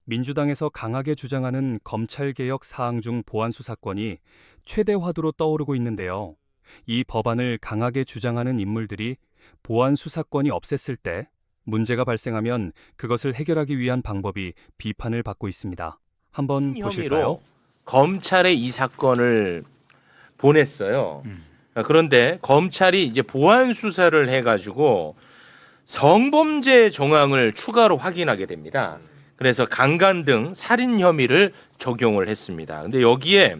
민주당에서 강하게 주장하는 검찰개혁 사항 중 보안수사권이 최대 화두로 떠오르고 있는데요. 이 법안을 강하게 주장하는 인물들이 보안수사권이 없앴을 때 문제가 발생하면 그것을 해결하기 위한 방법이 비판을 받고 있습니다. 한번 보실까요? 혐의로 검찰에 이 사건을 보냈어요. 그런데 검찰이 이제 보안 수사를 해가지고 성범죄 정황을 추가로 확인하게 됩니다. 그래서 강간 등 살인 혐의를 적용을 했습니다. 근데 여기에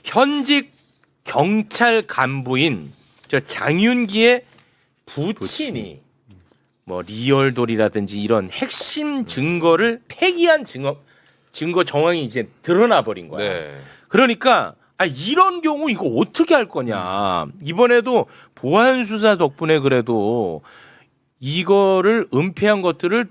현직 경찰 간부인 저 장윤기의 부친이 뭐 리얼돌이라든지 이런 핵심 증거를 폐기한 증거 정황이 이제 드러나 버린 거야. 네. 그러니까 이런 경우 이거 어떻게 할 거냐. 이번에도 보안 수사 덕분에 그래도 이거를 은폐한 것들을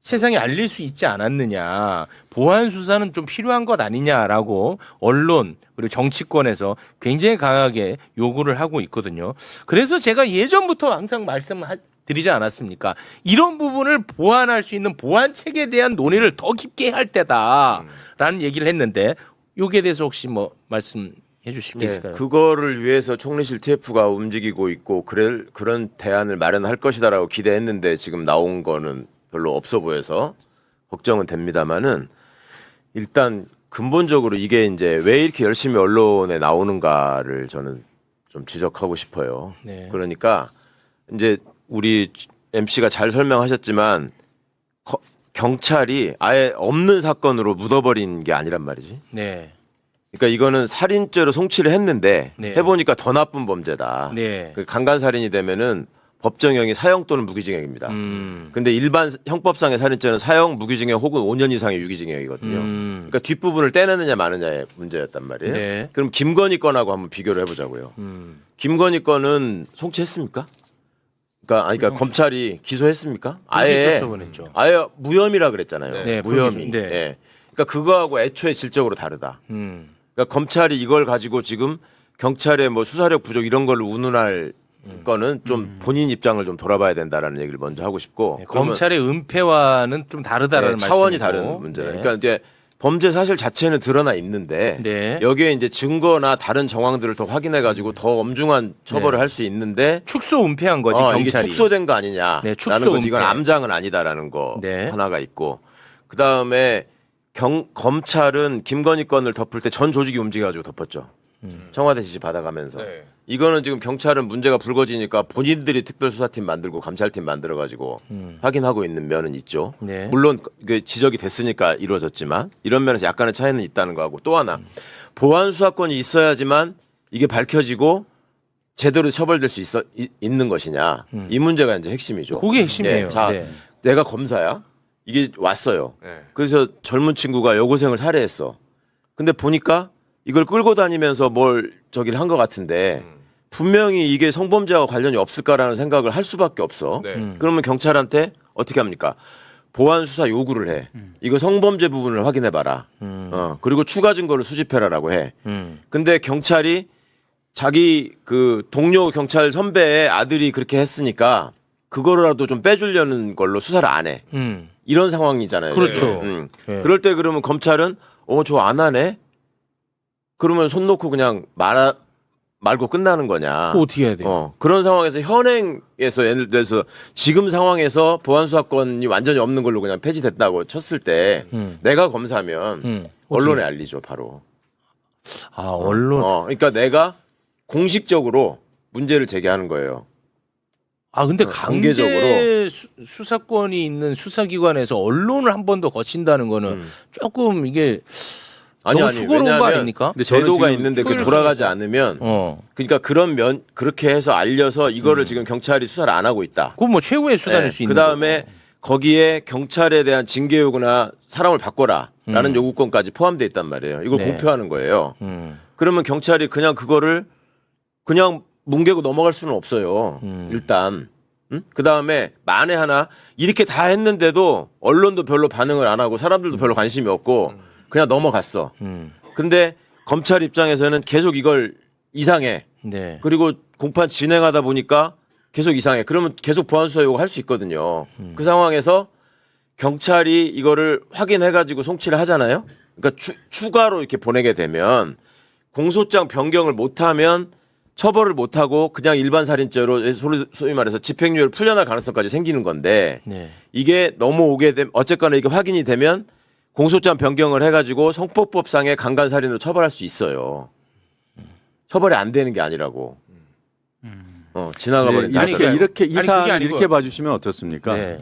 세상에 알릴 수 있지 않았느냐. 보안 수사는 좀 필요한 것 아니냐라고 언론 그리고 정치권에서 굉장히 강하게 요구를 하고 있거든요. 그래서 제가 예전부터 항상 말씀드리지 않았습니까? 이런 부분을 보완할 수 있는 보안 체계에 대한 논의를 더 깊게 할 때다라는 얘기를 했는데 여기에 대해서 혹시 뭐 말씀해 주실 게 있을까요? 그거를 위해서 총리실 TF가 움직이고 있고 그런 대안을 마련할 것이다라고 기대했는데 지금 나온 거는 별로 없어 보여서 걱정은 됩니다만은 일단 근본적으로 이게 이제 왜 이렇게 열심히 언론에 나오는가를 저는 좀 지적하고 싶어요. 네. 그러니까 이제 우리 MC가 잘 설명하셨지만 경찰이 아예 없는 사건으로 묻어버린 게 아니란 말이지. 네. 그러니까 이거는 살인죄로 송치를 했는데 네. 해보니까 더 나쁜 범죄다. 네. 그 강간살인이 되면은 법정형이 사형 또는 무기징역입니다. 근데 일반 형법상의 살인죄는 사형, 무기징역 혹은 5년 이상의 유기징역이거든요. 그러니까 뒷부분을 떼내느냐 마느냐의 문제였단 말이에요. 네. 그럼 김건희 건하고 한번 비교를 해보자고요. 김건희 건은 송치했습니까? 그러니까 검찰이 기소했습니까? 아예 처분했죠. 아예 무혐의라 그랬잖아요. 네, 무혐의. 네. 예. 그러니까 그거하고 애초에 질적으로 다르다. 그러니까 검찰이 이걸 가지고 지금 경찰의 뭐 수사력 부족 이런 걸 운운할 거는 좀 본인 입장을 좀 돌아봐야 된다라는 얘기를 먼저 하고 싶고 네, 검찰의 은폐와는 좀 다르다라는 네, 차원이 말씀이고. 다른 문제다. 네. 그러니까 이제 범죄 사실 자체는 드러나 있는데 네. 여기에 이제 증거나 다른 정황들을 더 확인해 가지고 더 엄중한 처벌을 네. 할 수 있는데 축소 은폐한 거지 이게 경찰이. 축소된 거 아니냐라는 네, 축소 거지. 이건 은폐. 암장은 아니다라는 거 네. 하나가 있고 그 다음에 검찰은 김건희 건을 덮을 때 전 조직이 움직여가지고 덮었죠. 청와대 지시 받아가면서. 네. 이거는 지금 경찰은 문제가 불거지니까 본인들이 특별수사팀 만들고 감찰팀 만들어가지고 확인하고 있는 면은 있죠. 네. 물론 그 지적이 됐으니까 이루어졌지만 이런 면에서 약간의 차이는 있다는 거하고 또 하나 보안 수사권이 있어야지만 이게 밝혀지고 제대로 처벌될 수 있는 것이냐 이 문제가 이제 핵심이죠. 그게 핵심이에요. 자, 네. 내가 검사야. 이게 왔어요. 그래서 젊은 친구가 여고생을 살해했어. 근데 보니까 이걸 끌고 다니면서 뭘 저기를 한 것 같은데 분명히 이게 성범죄와 관련이 없을까라는 생각을 할 수밖에 없어. 그러면 경찰한테 어떻게 합니까? 보안 수사 요구를 해. 이거 성범죄 부분을 확인해봐라. 그리고 추가 증거를 수집해라라고 해. 근데 경찰이 자기 그 동료 경찰 선배의 아들이 그렇게 했으니까 그거라도 좀 빼주려는 걸로 수사를 안 해. 이런 상황이잖아요. 그렇죠. 네. 그럴 때 그러면 검찰은 저 안 하네? 그러면 손 놓고 그냥 말고 끝나는 거냐. 어떻게 해야 돼요? 그런 상황에서 현행에서 예를 들어서 지금 상황에서 보안수사권이 완전히 없는 걸로 그냥 폐지됐다고 쳤을 때 내가 검사면 언론에 알리죠, 바로. 언론. 그러니까 내가 공식적으로 문제를 제기하는 거예요. 근데 강제 공개적으로. 수사권이 있는 수사기관에서 언론을 한 번 더 거친다는 거는 조금 이게 너무 수고로운 거 왜냐하면 아닙니까? 근데 제도가 있는데 그 돌아가지 않으면 그러니까 그렇게 해서 알려서 이거를 지금 경찰이 수사를 안 하고 있다. 그건 뭐 최후의 수단일 수 있는 그다음에 거기에 경찰에 대한 징계 요구나 사람을 바꿔라라는 요구권까지 포함되어 있단 말이에요. 이걸 네. 공표하는 거예요. 그러면 경찰이 그냥 그거를 그냥 뭉개고 넘어갈 수는 없어요. 일단. 그다음에 만에 하나 이렇게 다 했는데도 언론도 별로 반응을 안 하고 사람들도 별로 관심이 없고 그냥 넘어갔어. 근데 검찰 입장에서는 계속 이걸 이상해. 네. 그리고 공판 진행하다 보니까 계속 이상해. 그러면 계속 보안수사 요구할 수 있거든요. 그 상황에서 경찰이 이거를 확인해가지고 송치를 하잖아요. 그러니까 추가로 이렇게 보내게 되면 공소장 변경을 못하면 처벌을 못하고 그냥 일반 살인죄로 소위 말해서 집행유예를 풀려날 가능성까지 생기는 건데 네. 이게 넘어오게 되면 어쨌거나 이게 확인이 되면 공소장 변경을 해가지고 성폭법상의 강간살인으로 처벌할 수 있어요. 처벌이 안 되는 게 아니라고. 지나가 네, 버린다. 아니, 이렇게 이 아니, 사안을 그게 아니고- 이렇게 봐주시면 어떻습니까? 네.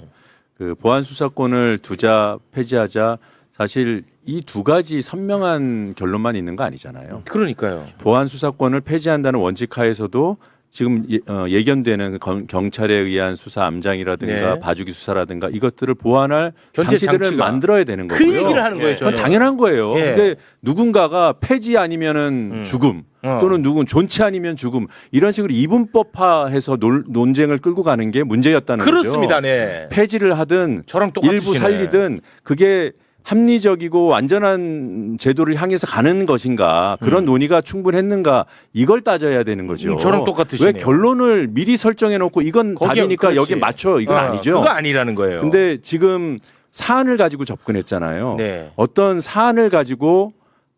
그 보안 수사권을 두자 폐지하자 사실 이 두 가지 선명한 결론만 있는 거 아니잖아요. 그러니까요. 보안 수사권을 폐지한다는 원칙 하에서도 지금 예견되는 경찰에 의한 수사 암장이라든가 네. 봐주기 수사라든가 이것들을 보완할 견제 장치들을 장치가. 만들어야 되는 그 거고요. 얘기를 하는 거예요. 그건 저는. 당연한 거예요. 예. 근데 누군가가 폐지 아니면은 죽음 또는 누군 존치 아니면 죽음 이런 식으로 이분법화해서 논쟁을 끌고 가는 게 문제였다는 그렇습니다. 거죠. 네. 폐지를 하든 저랑 똑같으시네. 일부 살리든 그게 합리적이고 완전한 제도를 향해서 가는 것인가 그런 논의가 충분했는가 이걸 따져야 되는 거죠. 저랑 똑같으시네요. 왜 결론을 미리 설정해 놓고 이건 거기에- 답이니까 그렇지. 여기에 맞춰 이건 아니죠. 그거 아니라는 거예요. 근데 지금 사안을 가지고 접근했잖아요. 네. 어떤 사안을 가지고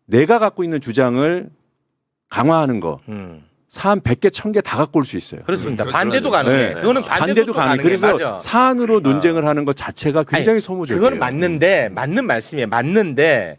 내가 갖고 있는 주장을 강화하는 거 사안 100개, 1000개 다 갖고 올 수 있어요. 그렇습니다. 반대도 가능해. 네. 그거는 반대도 가능해. 가능해. 그래서 맞아. 사안으로 논쟁을 하는 것 자체가 굉장히 아니, 소모적이에요. 그건 맞는데 맞는 말씀이에요. 맞는데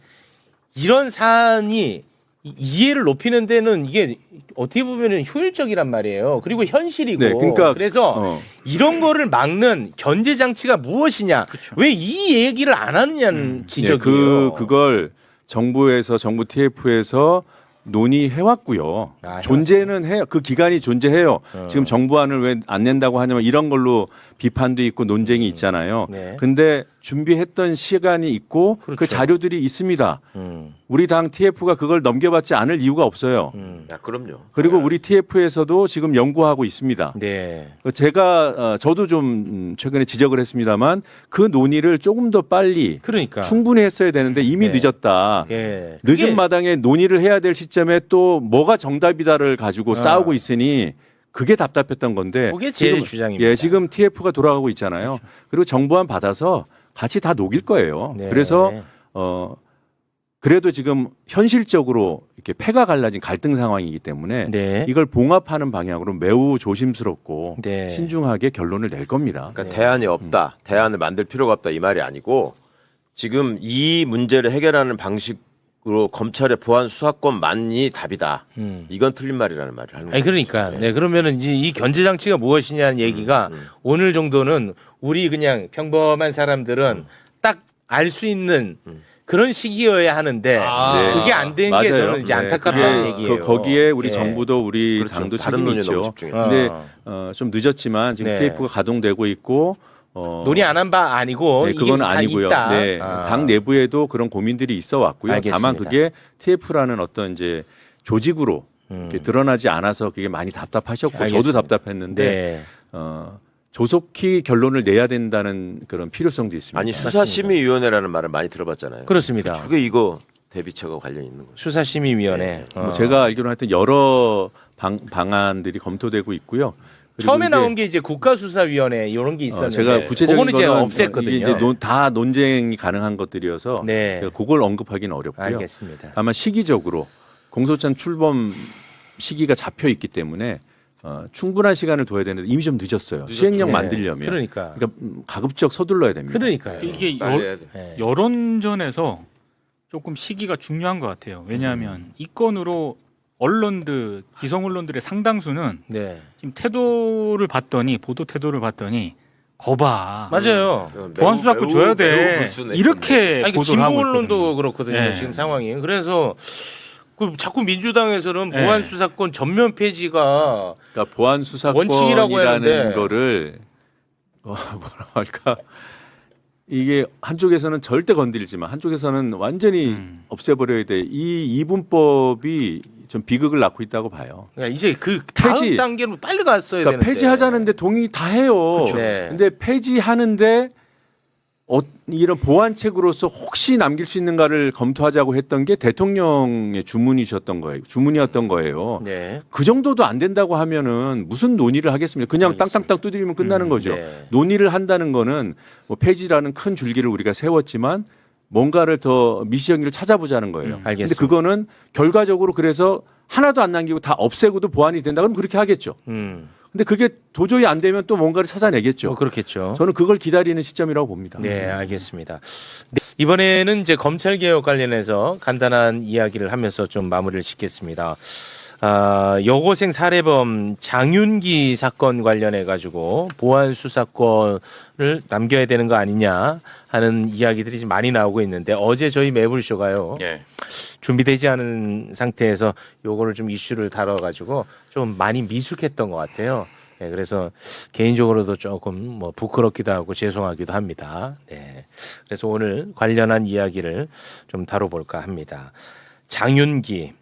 이런 사안이 이해를 높이는 데는 이게 어떻게 보면은 효율적이란 말이에요. 그리고 현실이고. 네, 그러니까 그래서 이런 거를 막는 견제 장치가 무엇이냐? 왜 이 얘기를 안 하느냐는 지적이에요. 그걸 정부에서 정부 TF에서 논의해 왔고요. 아, 존재는 해요. 그 기간이 존재해요. 지금 정부안을 왜 안 낸다고 하냐면 이런 걸로 비판도 있고 논쟁이 있잖아요. 네. 근데 준비했던 시간이 있고 그 그렇죠. 자료들이 있습니다. 음. 우리 당 TF가 그걸 넘겨받지 않을 이유가 없어요. 야, 그럼요. 그리고 우리 TF에서도 지금 연구하고 있습니다. 네. 제가 저도 좀 최근에 지적을 했습니다만 그 논의를 조금 더 빨리 그러니까. 충분히 했어야 되는데 이미 네. 늦었다. 예. 늦은 그게- 마당에 논의를 해야 될 시점에 또 뭐가 정답이다를 가지고 싸우고 있으니 그게 답답했던 건데 그게 제 지금, 주장입니다. 예, 지금 TF가 돌아가고 있잖아요. 그리고 정부안 받아서 같이 다 녹일 거예요. 네. 그래서 그래도 지금 현실적으로 이렇게 패가 갈라진 갈등 상황이기 때문에 네. 이걸 봉합하는 방향으로 매우 조심스럽고 네. 신중하게 결론을 낼 겁니다. 그러니까 대안이 없다. 대안을 만들 필요가 없다 이 말이 아니고 지금 이 문제를 해결하는 방식으로 검찰의 보안 수사권만이 답이다. 이건 틀린 말이라는 말을 하는 아니 거예요. 그러니까 네 그러면은 이제 이 견제 장치가 무엇이냐는 얘기가 오늘 정도는 우리 그냥 평범한 사람들은 딱 알 수 있는 그런 시기여야 하는데 네. 그게 안 된 게 맞아요. 저는 이제 네. 안타깝다는 그게 얘기예요. 거기에 우리 네. 정부도 우리 그렇죠. 당도 다른 책임이 논의에 있죠. 너무 집중해요. 근데 좀 늦었지만 지금 네. TF가 가동되고 있고 논의 안 한 바 아니고 네, 이게 그건 다 아니고요. 있다. 네, 아. 당 내부에도 그런 고민들이 있어 왔고요. 알겠습니다. 다만 그게 TF라는 어떤 이제 조직으로 이렇게 드러나지 않아서 그게 많이 답답하셨고 저도 알겠습니다. 답답했는데 네. 조속히 결론을 내야 된다는 그런 필요성도 있습니다. 아니 수사심의위원회라는 말을 많이 들어봤잖아요. 그렇습니다. 그게 이거 대비처가 관련 있는 거죠. 수사심의위원회. 네. 뭐 제가 알기로는 하여튼 여러 방안들이 검토되고 있고요. 그리고 처음에 이게 나온 게 이제 국가수사위원회 이런 게 있었는데 제가 구체적인 그거는 이제 거는 없앴거든요. 이게 이제 다 논쟁이 가능한 것들이어서 네. 제가 그걸 언급하기는 어렵고요. 알겠습니다. 다만 시기적으로 공소장 출범 시기가 잡혀 있기 때문에 충분한 시간을 둬야 되는데 이미 좀 늦었어요. 시행령 네. 만들려면. 그러니까. 가급적 서둘러야 됩니다. 그러니까요. 이게 빨리 해야 돼. 네. 여론전에서 조금 시기가 중요한 것 같아요. 왜냐하면 이 건으로 언론들, 기성 언론들의 상당수는 네. 지금 태도를 봤더니 보도 태도를 봤더니 거봐. 맞아요. 보안 수사권 줘야 돼. 이렇게 아니, 그 보도를 진보 하고 언론도 있거든요. 그렇거든요. 네. 지금 상황이. 그래서 그 자꾸 민주당에서는 네. 보안 수사권 전면 폐지가 그러니까 보안 원칙이라고 수사권이라는 했는데. 거를 뭐라 할까? 이게 한쪽에서는 절대 건드리지만 한쪽에서는 완전히 없애버려야 돼. 이 이분법이 좀 비극을 낳고 있다고 봐요. 그러니까 이제 그 다음 폐지. 단계로 빨리 갔어야 그러니까 되는데. 폐지하자는데 동의 다 해요. 네. 근데 폐지하는데 이런 보완책으로서 혹시 남길 수 있는가를 검토하자고 했던 게 대통령의 주문이었던 거예요. 네. 그 정도도 안 된다고 하면은 무슨 논의를 하겠습니까? 그냥 알겠습니다. 땅땅땅 두드리면 끝나는 거죠. 네. 논의를 한다는 거는 뭐 폐지라는 큰 줄기를 우리가 세웠지만 뭔가를 더 미시형기를 찾아보자는 거예요. 근데 알겠습니다. 그거는 결과적으로 그래서 하나도 안 남기고 다 없애고도 보완이 된다 그러면 그렇게 하겠죠. 근데 그게 도저히 안 되면 또 뭔가를 찾아내겠죠. 그렇겠죠. 저는 그걸 기다리는 시점이라고 봅니다. 네, 알겠습니다. 네, 이번에는 이제 검찰 개혁 관련해서 간단한 이야기를 하면서 좀 마무리를 짓겠습니다. 여고생 살해범 장윤기 사건 관련해 가지고 보안 수사권을 남겨야 되는 거 아니냐 하는 이야기들이 지금 많이 나오고 있는데 어제 저희 매불쇼가요. 예. 준비되지 않은 상태에서 요거를 좀 이슈를 다뤄가지고 좀 많이 미숙했던 것 같아요. 네, 그래서 개인적으로도 조금 뭐 부끄럽기도 하고 죄송하기도 합니다. 네, 그래서 오늘 관련한 이야기를 좀 다뤄볼까 합니다. 장윤기,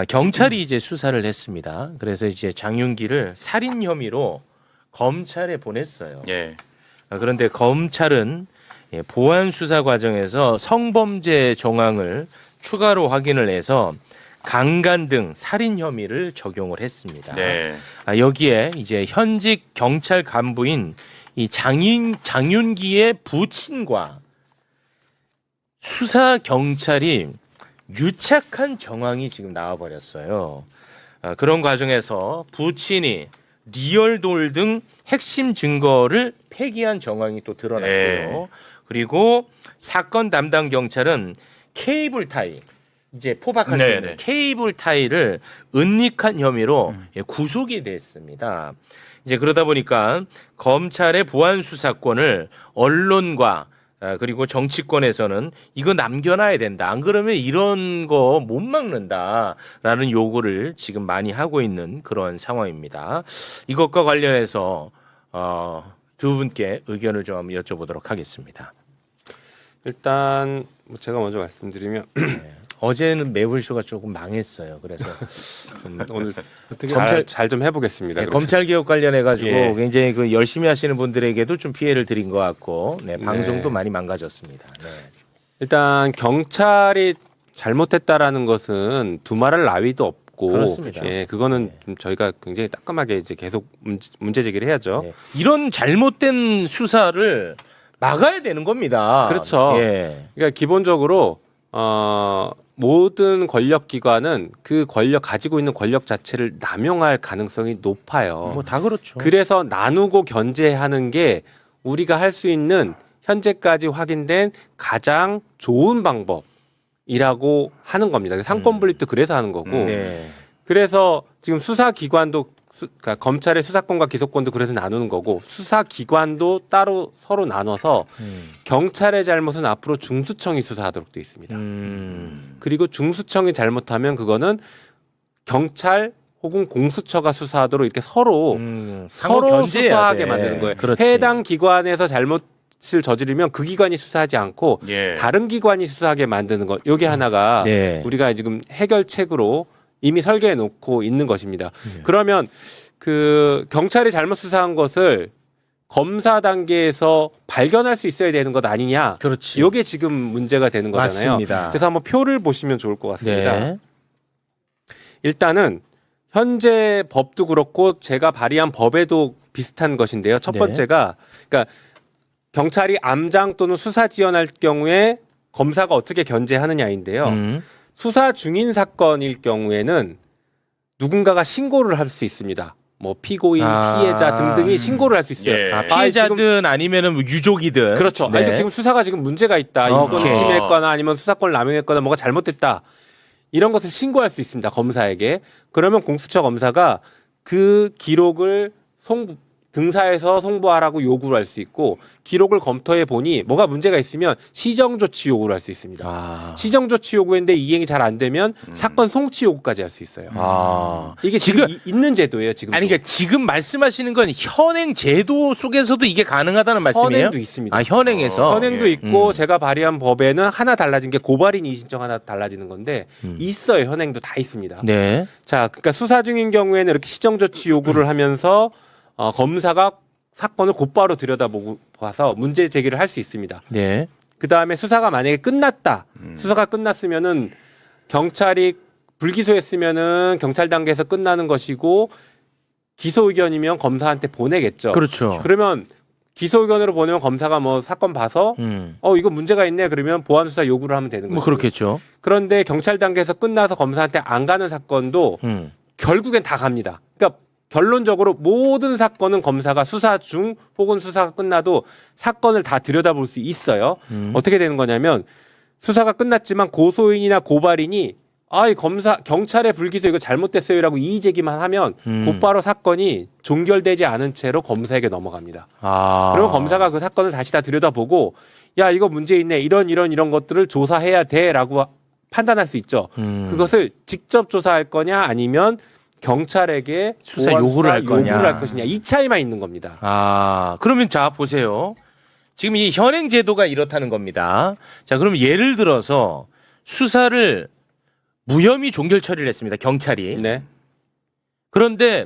경찰이 이제 수사를 했습니다. 그래서 이제 장윤기를 살인 혐의로 검찰에 보냈어요. 예. 그런데 검찰은 보안 수사 과정에서 성범죄 정황을 추가로 확인을 해서 강간 등 살인 혐의를 적용을 했습니다. 네. 여기에 이제 현직 경찰 간부인 이 장윤기의 부친과 수사 경찰이 유착한 정황이 지금 나와버렸어요. 그런 과정에서 부친이 리얼돌 등 핵심 증거를 폐기한 정황이 또 드러났고요. 네. 그리고 사건 담당 경찰은 케이블 타이, 이제 포박할 수 있는 네네. 케이블 타이를 은닉한 혐의로 구속이 됐습니다. 이제 그러다 보니까 검찰의 보안 수사권을 언론과 그리고 정치권에서는 이거 남겨놔야 된다. 안 그러면 이런 거 못 막는다라는 요구를 지금 많이 하고 있는 그런 상황입니다. 이것과 관련해서 두 분께 의견을 좀 한번 여쭤보도록 하겠습니다. 일단 뭐 제가 먼저 말씀드리면 어제는 매불쇼가 조금 망했어요. 그래서 좀 오늘 검찰- 잘 좀 해보겠습니다. 네, 검찰 개혁 관련해 가지고 예. 굉장히 그 열심히 하시는 분들에게도 좀 피해를 드린 것 같고, 네, 방송도 네. 많이 망가졌습니다. 네. 일단 경찰이 잘못했다라는 것은 두말할 나위도 없고, 그렇습니다. 예, 그거는 네. 좀 저희가 굉장히 따끔하게 이제 계속 문제 제기를 해야죠. 네. 이런 잘못된 수사를 막아야 되는 겁니다. 그렇죠. 예. 그러니까 기본적으로 모든 권력기관은 그 가지고 있는 권력 자체를 남용할 가능성이 높아요. 뭐 다 그렇죠. 그래서 나누고 견제하는 게 우리가 할 수 있는 현재까지 확인된 가장 좋은 방법이라고 하는 겁니다. 상권 분립도 그래서 하는 거고. 네. 그래서 지금 수사기관도 그러니까 검찰의 수사권과 기소권도 그래서 나누는 거고 수사기관도 따로 서로 나눠서 경찰의 잘못은 앞으로 중수청이 수사하도록 돼 있습니다. 그리고 중수청이 잘못하면 그거는 경찰 혹은 공수처가 수사하도록 이렇게 서로 상호 견제해야 수사하게 돼. 만드는 거예요. 그렇지. 해당 기관에서 잘못을 저지르면 그 기관이 수사하지 않고 예. 다른 기관이 수사하게 만드는 것. 요게 하나가 네. 우리가 지금 해결책으로 이미 설계해 놓고 있는 것입니다. 그러면 그 경찰이 잘못 수사한 것을 검사 단계에서 발견할 수 있어야 되는 것 아니냐. 그렇지. 요게 지금 문제가 되는 거잖아요. 맞습니다. 그래서 한번 표를 보시면 좋을 것 같습니다. 네. 일단은 현재 법도 그렇고 제가 발의한 법에도 비슷한 것인데요. 첫 네. 번째가 그러니까 경찰이 암장 또는 수사 지원할 경우에 검사가 어떻게 견제하느냐인데요. 수사 중인 사건일 경우에는 누군가가 신고를 할 수 있습니다. 뭐 피고인, 피해자 등등이 신고를 할 수 있어요. 예. 피해자든 아니면은 뭐 유족이든. 그렇죠. 네. 이거 지금 수사가 지금 문제가 있다. 이건 오케이. 침해했거나 아니면 수사권을 남용했거나 뭐가 잘못됐다. 이런 것을 신고할 수 있습니다. 검사에게. 그러면 공수처 검사가 그 기록을 등사해서 송부하라고 요구를 할 수 있고 기록을 검토해 보니 뭐가 문제가 있으면 시정조치 요구를 할 수 있습니다. 시정조치 요구인데 이행이 잘 안 되면 사건 송치 요구까지 할 수 있어요. 이게 지금 있는 제도예요. 지금 아니 그러니까 지금 말씀하시는 건 현행 제도 속에서도 이게 가능하다는 말씀이에요? 현행도 있습니다. 아, 현행에서. 현행도 있고 제가 발의한 법에는 하나 달라진 게 고발인 이의신청 하나 달라지는 건데 있어요. 현행도 다 있습니다. 네. 자, 그러니까 수사 중인 경우에는 이렇게 시정조치 요구를 하면서 검사가 사건을 곧바로 들여다봐서 문제 제기를 할 수 있습니다. 네. 그 다음에 수사가 만약에 끝났다. 수사가 끝났으면은 경찰이 불기소했으면은 경찰 단계에서 끝나는 것이고 기소 의견이면 검사한테 보내겠죠. 그렇죠. 그러면 기소 의견으로 보내면 검사가 뭐 사건 봐서 이거 문제가 있네 그러면 보완 수사 요구를 하면 되는 거죠. 뭐 그렇겠죠. 그런데 경찰 단계에서 끝나서 검사한테 안 가는 사건도 결국엔 다 갑니다. 그러니까 결론적으로 모든 사건은 검사가 수사 중 혹은 수사가 끝나도 사건을 다 들여다볼 수 있어요. 어떻게 되는 거냐면 수사가 끝났지만 고소인이나 고발인이 이 경찰의 불기소 이거 잘못됐어요라고 이의 제기만 하면 곧바로 사건이 종결되지 않은 채로 검사에게 넘어갑니다. 그러면 검사가 그 사건을 다시 다 들여다보고 야 이거 문제 있네 이런 것들을 조사해야 돼라고 판단할 수 있죠. 그것을 직접 조사할 거냐 아니면 경찰에게 수사 요구를 할 거냐. 것이냐 이 차이만 있는 겁니다. 그러면 자 보세요. 지금 이 현행 제도가 이렇다는 겁니다. 자, 그럼 예를 들어서 수사를 무혐의 종결 처리를 했습니다. 경찰이. 네. 그런데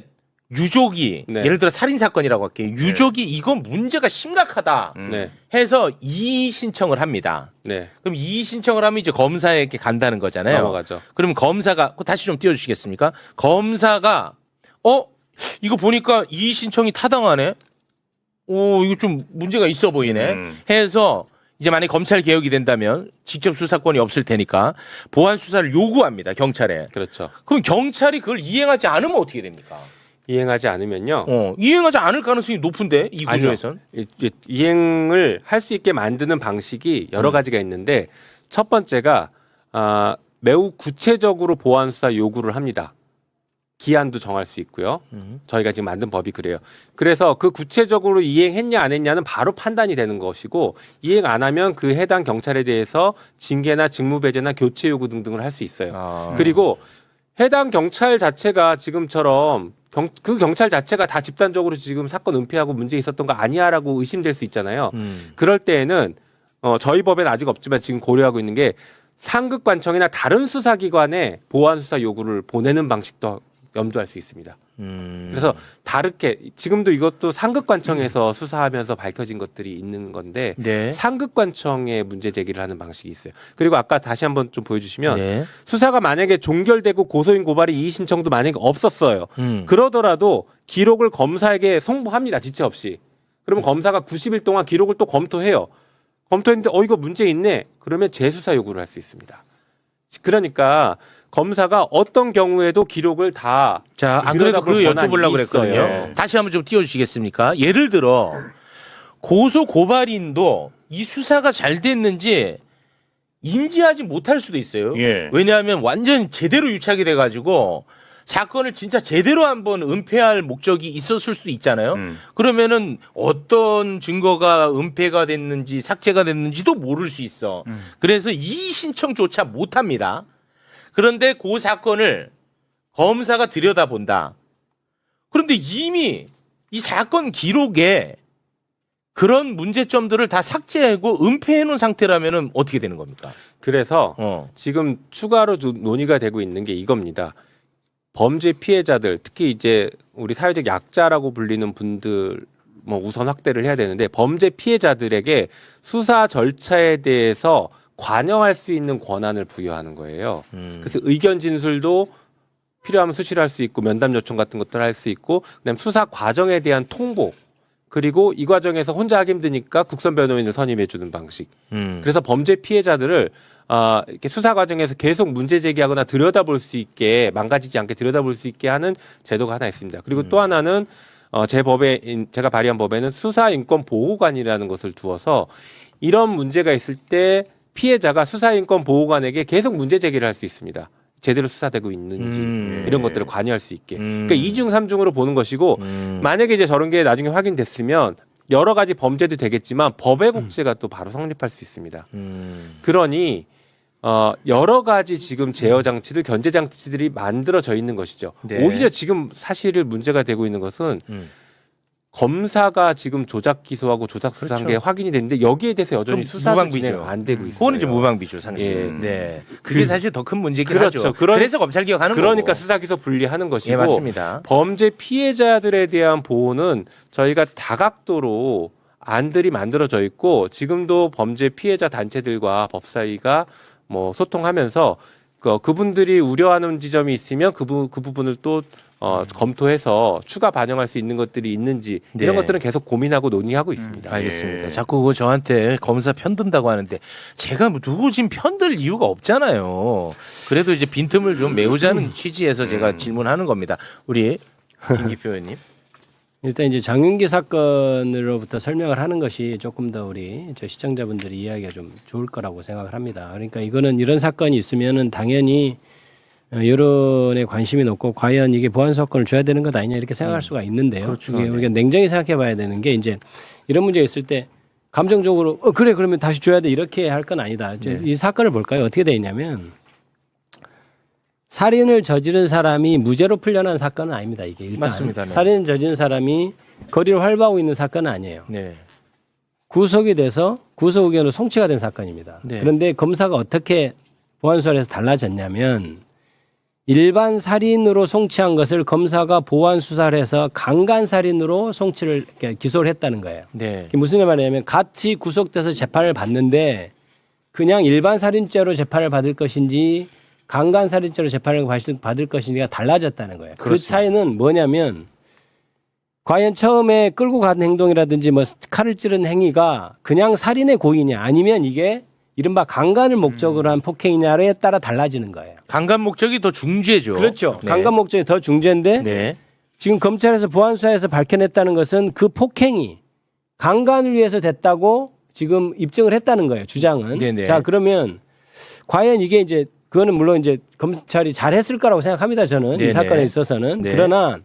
유족이 네. 예를 들어 살인 사건이라고 할게요. 유족이 이건 문제가 심각하다 네. 해서 이의 신청을 합니다. 네. 그럼 이의 신청을 하면 이제 검사에게 간다는 거잖아요. 넘어가죠. 그러면 검사가 다시 좀 띄워주시겠습니까? 검사가 이거 보니까 이의 신청이 타당하네. 이거 좀 문제가 있어 보이네. 해서 이제 만약 검찰 개혁이 된다면 직접 수사권이 없을 테니까 보완 수사를 요구합니다. 경찰에. 그렇죠. 그럼 경찰이 그걸 이행하지 않으면 어떻게 됩니까? 이행하지 않으면요. 이행하지 않을 가능성이 높은데 이 구조에선. 이행을 할 수 있게 만드는 방식이 여러 가지가 있는데 첫 번째가 매우 구체적으로 보완 수사 요구를 합니다. 기한도 정할 수 있고요. 저희가 지금 만든 법이 그래요. 그래서 그 구체적으로 이행했냐 안 했냐는 바로 판단이 되는 것이고 이행 안 하면 그 해당 경찰에 대해서 징계나 직무배제나 교체 요구 등등을 할 수 있어요. 그리고 해당 경찰 자체가 지금처럼 그 경찰 자체가 다 집단적으로 지금 사건 은폐하고 문제 있었던 거 아니야라고 의심될 수 있잖아요. 그럴 때에는 저희 법에는 아직 없지만 지금 고려하고 있는 게 상급관청이나 다른 수사기관에 보완 수사 요구를 보내는 방식도 염두할 수 있습니다. 그래서 다르게 지금도 이것도 상급관청에서 수사하면서 밝혀진 것들이 있는 건데 네. 상급관청에 문제 제기를 하는 방식이 있어요. 그리고 아까 다시 한번 좀 보여주시면 네. 수사가 만약에 종결되고 고소인 고발이 이의 신청도 만약에 없었어요. 그러더라도 기록을 검사에게 송부합니다. 지체 없이. 그러면 검사가 90일 동안 기록을 또 검토해요. 검토했는데 이거 문제 있네. 그러면 재수사 요구를 할 수 있습니다. 그러니까 검사가 어떤 경우에도 기록을 다 자, 안 그래도 그 여쭤보려고 그랬거든요. 있어요. 다시 한번 좀 띄워주시겠습니까? 예를 들어 고소 고발인도 이 수사가 잘 됐는지 인지하지 못할 수도 있어요. 예. 왜냐하면 완전 제대로 유착이 돼가지고 사건을 진짜 제대로 한번 은폐할 목적이 있었을 수도 있잖아요. 그러면은 어떤 증거가 은폐가 됐는지 삭제가 됐는지도 모를 수 있어. 그래서 이의 신청조차 못합니다. 그런데 그 사건을 검사가 들여다본다. 그런데 이미 이 사건 기록에 그런 문제점들을 다 삭제하고 은폐해 놓은 상태라면 어떻게 되는 겁니까? 그래서 지금 추가로 논의가 되고 있는 게 이겁니다. 범죄 피해자들, 특히 이제 우리 사회적 약자라고 불리는 분들 우선 확대를 해야 되는데 범죄 피해자들에게 수사 절차에 대해서 관여할 수 있는 권한을 부여하는 거예요. 그래서 의견 진술도 필요하면 수시로 할 수 있고 면담 요청 같은 것들을 할 수 있고 그다음 수사 과정에 대한 통보 그리고 이 과정에서 혼자 하기 힘드니까 국선 변호인을 선임해 주는 방식. 그래서 범죄 피해자들을 이렇게 수사 과정에서 계속 문제 제기하거나 들여다볼 수 있게 망가지지 않게 들여다볼 수 있게 하는 제도가 하나 있습니다. 그리고 또 하나는 제가 발의한 법에는 수사인권보호관이라는 것을 두어서 이런 문제가 있을 때 피해자가 수사인권보호관에게 계속 문제 제기를 할 수 있습니다. 제대로 수사되고 있는지 이런 것들을 관여할 수 있게. 그러니까 2중 3중으로 보는 것이고 만약에 이제 저런 게 나중에 확인됐으면 여러 가지 범죄도 되겠지만 법의 복제가 또 바로 성립할 수 있습니다. 그러니 여러 가지 지금 제어 장치들, 견제 장치들이 만들어져 있는 것이죠. 네. 오히려 지금 사실 문제가 되고 있는 것은 검사가 지금 조작 기소하고 조작 수사한 게 그렇죠. 확인이 됐는데 여기에 대해서 여전히 그럼 수사가 무방비죠. 진행 안 되고 있어요. 그거는 이제 무방비죠, 상식. 예. 네. 그게 사실 더 큰 문제긴 그렇죠. 하죠. 그런- 그래서 검찰 개혁하는 그러니까 거고. 수사 기소 분리하는 것이고 예, 맞습니다. 범죄 피해자들에 대한 보호는 저희가 다각도로 안들이 만들어져 있고 지금도 범죄 피해자 단체들과 법사위가 뭐 소통하면서 그분들이 우려하는 지점이 있으면 그 부분을 또 검토해서 추가 반영할 수 있는 것들이 있는지 이런 네. 것들은 계속 고민하고 논의하고 있습니다. 알겠습니다. 자꾸 그거 저한테 검사 편든다고 하는데 제가 뭐 누구 지금 편들 이유가 없잖아요. 그래도 이제 빈틈을 좀 메우자는 취지에서 제가 질문하는 겁니다. 우리 김기표 의원님. 일단 이제 장윤기 사건으로부터 설명을 하는 것이 조금 더 우리 저 시청자분들이 이해하기가 좀 좋을 거라고 생각을 합니다. 그러니까 이거는 이런 사건이 있으면은 당연히 여론의 관심이 높고 과연 이게 보안 사건을 줘야 되는 것 아니냐 이렇게 생각할 수가 있는데요. 그렇죠. 이게 우리가 냉정히 생각해 봐야 되는 게 이제 이런 문제가 있을 때 감정적으로 그래 그러면 다시 줘야 돼 이렇게 할 건 아니다. 이제 이 사건을 볼까요? 어떻게 돼 있냐면 살인을 저지른 사람이 무죄로 풀려난 사건은 아닙니다. 이게 일단 맞습니다. 네. 살인을 저지른 사람이 거리를 활보하고 있는 사건은 아니에요. 네. 구속이 돼서 구속 의견으로 송치가 된 사건입니다. 네. 그런데 검사가 어떻게 보안 수사를 해서 달라졌냐면 일반 살인으로 송치한 것을 검사가 보안 수사를 해서 강간 살인으로 송치를 이렇게 기소를 했다는 거예요. 네. 이게 무슨 말이냐면 같이 구속돼서 재판을 받는데 그냥 일반 살인죄로 재판을 받을 것인지 강간 살인죄로 재판을 받을 것인지가 달라졌다는 거예요. 그 그렇습니다. 차이는 뭐냐면 과연 처음에 끌고 간 행동이라든지 뭐 칼을 찌른 행위가 그냥 살인의 고의냐 아니면 이게 이른바 강간을 목적으로 한 폭행이냐에 따라 달라지는 거예요. 강간 목적이 더 중죄죠. 그렇죠. 네. 강간 목적이 더 중죄인데 네. 지금 검찰에서 보안 수사에서 밝혀냈다는 것은 그 폭행이 강간을 위해서 됐다고 지금 입증을 했다는 거예요. 주장은. 네네. 자 그러면 과연 이게 이제 그거는 물론 이제 검찰이 잘했을 거라고 생각합니다. 저는 네네. 이 사건에 있어서는 네. 그러나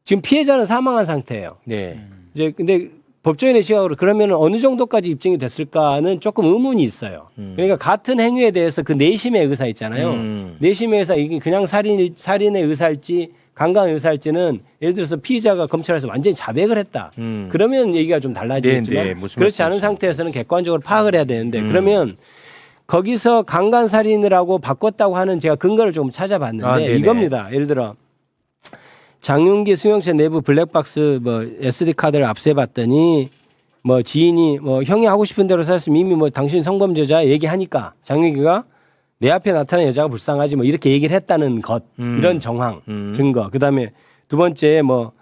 지금 피해자는 사망한 상태예요. 네. 이제 근데 법조인의 시각으로 그러면 어느 정도까지 입증이 됐을까는 조금 의문이 있어요. 그러니까 같은 행위에 대해서 그 내심의 의사 있잖아요. 내심의 의사 이게 그냥 살인의 의사일지 강간의 의사일지는 예를 들어서 피의자가 검찰에서 완전히 자백을 했다. 그러면 얘기가 좀 달라지겠지만 네, 무슨 그렇지 않은 말씀이십니까? 상태에서는 객관적으로 파악을 해야 되는데 그러면 거기서 강간 살인을 하고 바꿨다고 하는 제가 근거를 좀 찾아봤는데 아, 네네. 이겁니다. 예를 들어 장윤기 수용체 내부 블랙박스 뭐 SD 카드를 압수해봤더니 뭐 지인이 뭐 형이 하고 싶은 대로 살았으면 이미 뭐 당신 성범죄자 얘기하니까 장윤기가 내 앞에 나타난 여자가 불쌍하지 뭐 이렇게 얘기를 했다는 것 이런 정황 증거 그다음에 두 번째 뭐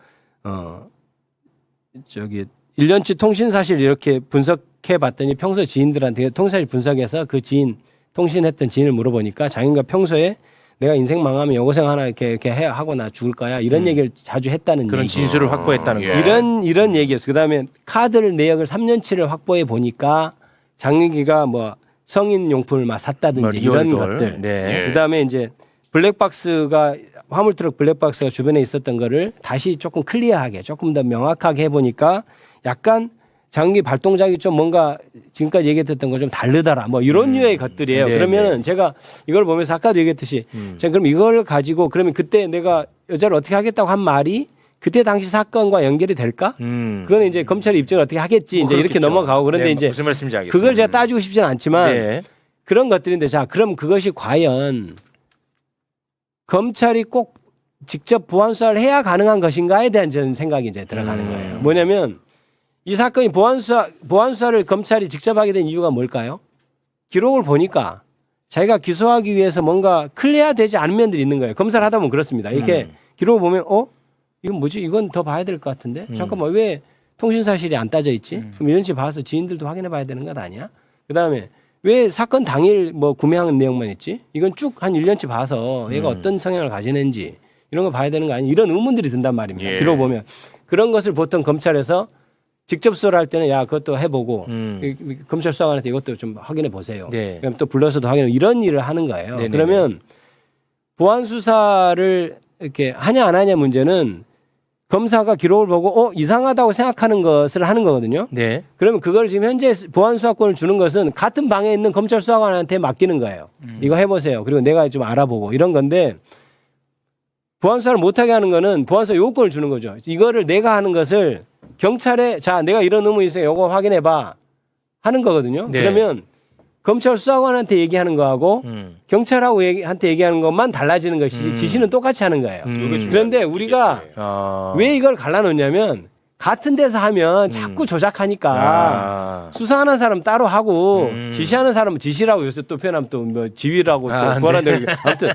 저기 1년치 통신 사실 이렇게 분석해봤더니 평소 지인들한테 통신 분석해서 그 지인 통신했던 지인을 물어보니까 장윤기가 평소에 내가 인생 망하면 여고생 하나 이렇게 하고 나 죽을 거야 이런 얘기를 자주 했다는 그런 얘기. 진술을 확보했다는 거. 이런 얘기였어. 그다음에 카드를 내역을 3년치를 확보해 보니까 장윤기가 뭐 성인 용품을 막 샀다든지 뭐 이런 리얼돌. 것들. 네. 그다음에 이제 블랙박스가 화물트럭 블랙박스가 주변에 있었던 거를 다시 조금 클리어하게 조금 더 명확하게 해보니까 약간 장기 발동작이 좀 뭔가 지금까지 얘기했던 거 좀 다르더라. 뭐 이런 류의 것들이에요. 네, 그러면은 제가 이걸 보면서 아까도 얘기했듯이 제가 그럼 이걸 가지고 그러면 그때 내가 여자를 어떻게 하겠다고 한 말이 그때 당시 사건과 연결이 될까? 그거는 이제 검찰이 입증을 어떻게 하겠지. 뭐 이제 이렇게 그렇겠죠. 넘어가고 그런데 네, 이제 무슨 말씀인지 알겠습니다. 그걸 제가 따지고 싶지는 않지만 네. 그런 것들인데 자, 그럼 그것이 과연 검찰이 꼭 직접 보안 수사를 해야 가능한 것인가에 대한 저는 생각이 이제 들어가는 거예요. 뭐냐면 이 사건이 보안 수사를 검찰이 직접 하게 된 이유가 뭘까요? 기록을 보니까 자기가 기소하기 위해서 뭔가 클리어되지 않은 면들이 있는 거예요. 검사를 하다 보면 그렇습니다. 이렇게 기록을 보면 이건 뭐지? 이건 더 봐야 될 것 같은데? 잠깐만 왜 통신 사실이 안 따져 있지? 그럼 이런 식 봐서 지인들도 확인해 봐야 되는 것 아니야? 그다음에 왜 사건 당일 뭐 구매한 내용만 있지? 이건 쭉 한 1년치 봐서 얘가 어떤 성향을 가지는지 이런 거 봐야 되는 거 아니야? 이런 의문들이 든단 말입니다. 예. 기록 보면 그런 것을 보통 검찰에서 직접 수사를 할 때는 야 그것도 해보고 검찰 수사관한테 이것도 좀 확인해 보세요. 네. 그럼 또 불러서도 확인해 이런 일을 하는 거예요. 네네네. 그러면 보안 수사를 이렇게 하냐 안 하냐 문제는 검사가 기록을 보고 이상하다고 생각하는 것을 하는 거거든요. 네. 그러면 그걸 지금 현재 보안 수사권을 주는 것은 같은 방에 있는 검찰 수사관한테 맡기는 거예요. 이거 해보세요. 그리고 내가 좀 알아보고 이런 건데 보안수사를 못하게 하는 거는 보안수사 요건을 주는 거죠. 이거를 내가 하는 것을 경찰에 자 내가 이런 의문이 있어요. 요거 확인해봐 하는 거거든요. 네. 그러면 검찰 수사관한테 얘기하는 거하고 경찰하고 한테 얘기하는 것만 달라지는 것이지 지시는 똑같이 하는 거예요. 그런데 우리가 왜 이걸 갈라놓냐면 같은 데서 하면 자꾸 조작하니까 수사하는 사람 따로 하고 지시하는 사람은 지시라고 요새 또 표현하면 또 뭐 지휘라고 또 보완하는 아무튼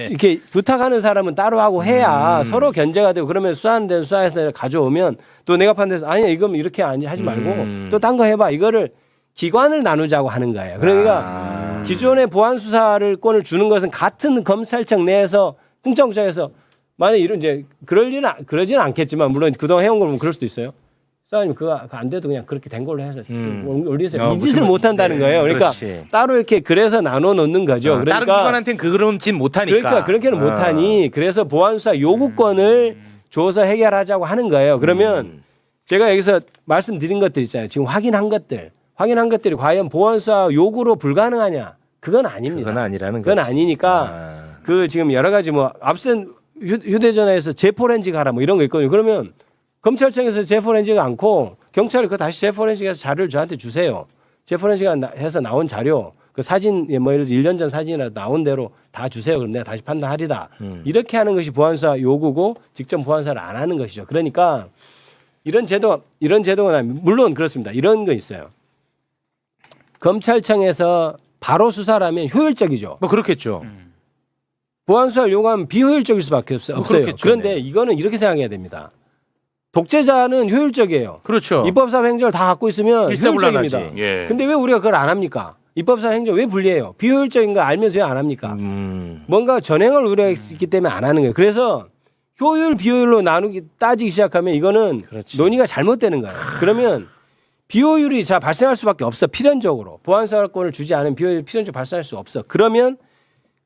이렇게 부탁하는 사람은 따로 하고 해야 서로 견제가 되고 그러면 수사하는 데는 수사해서 가져오면 또 내가 판단해서 아니야 이건 이렇게 하지 말고 또 딴 거 해봐 이거를 기관을 나누자고 하는 거예요. 그러니까 기존의 보안 수사를 권을 주는 것은 같은 검찰청 내에서 쿵짝쿵짝해서 만약 이런 이제 그러지는 않겠지만 물론 그동안 해온 걸 보면 그럴 수도 있어요. 사장님 그거 안 돼도 그냥 그렇게 된 걸로 해서 올리세요. 이 짓을 못 한다는 거예요. 그러니까 따로 이렇게 그래서 나눠 놓는 거죠. 그러니까 다른 기관한테는 그런 짓 못하니까. 그러니까 그렇게는 못하니 그래서 보안수사 요구권을 줘서 해결하자고 하는 거예요. 그러면 제가 여기서 말씀드린 것들 있잖아요. 지금 확인한 것들이 과연 보안수사 요구로 불가능하냐? 그건 아닙니다. 그건 아니라는 그건 거지. 아니니까 그 지금 여러 가지 뭐 앞선 휴대전화에서 제포렌식 하라 뭐 이런 거 있거든요. 그러면 검찰청에서 제포렌식 않고 경찰이 그 다시 제포렌식해서 자료를 저한테 주세요. 제포렌식 해서 나온 자료 그 사진 뭐 예를 들어서 1년 전 사진이라도 나온 대로 다 주세요. 그럼 내가 다시 판단하리다. 이렇게 하는 것이 보안수사 요구고 직접 보안수사를 안 하는 것이죠. 그러니까 이런 제도가 물론 그렇습니다. 이런 거 있어요. 검찰청에서 바로 수사를 하면 효율적이죠. 뭐 그렇겠죠. 보안수사를 요구하면 비효율적일 수밖에 없어요. 그렇겠죠. 그런데 이거는 이렇게 생각해야 됩니다. 독재자는 효율적이에요. 그렇죠. 입법사업 행정을 다 갖고 있으면 일사불란하지. 효율적입니다. 예. 근데 왜 우리가 그걸 안 합니까? 입법사업 행정 왜 불리해요? 비효율적인 거 알면서 왜 안 합니까? 뭔가 전행을 우려했기 때문에 안 하는 거예요. 그래서 효율 비효율로 따지기 시작하면 이거는 그렇지. 논의가 잘못되는 거예요. 그러면 비효율이 발생할 수밖에 없어. 필연적으로. 보안수사권을 주지 않은 비효율이 필연적으로 발생할 수 없어. 그러면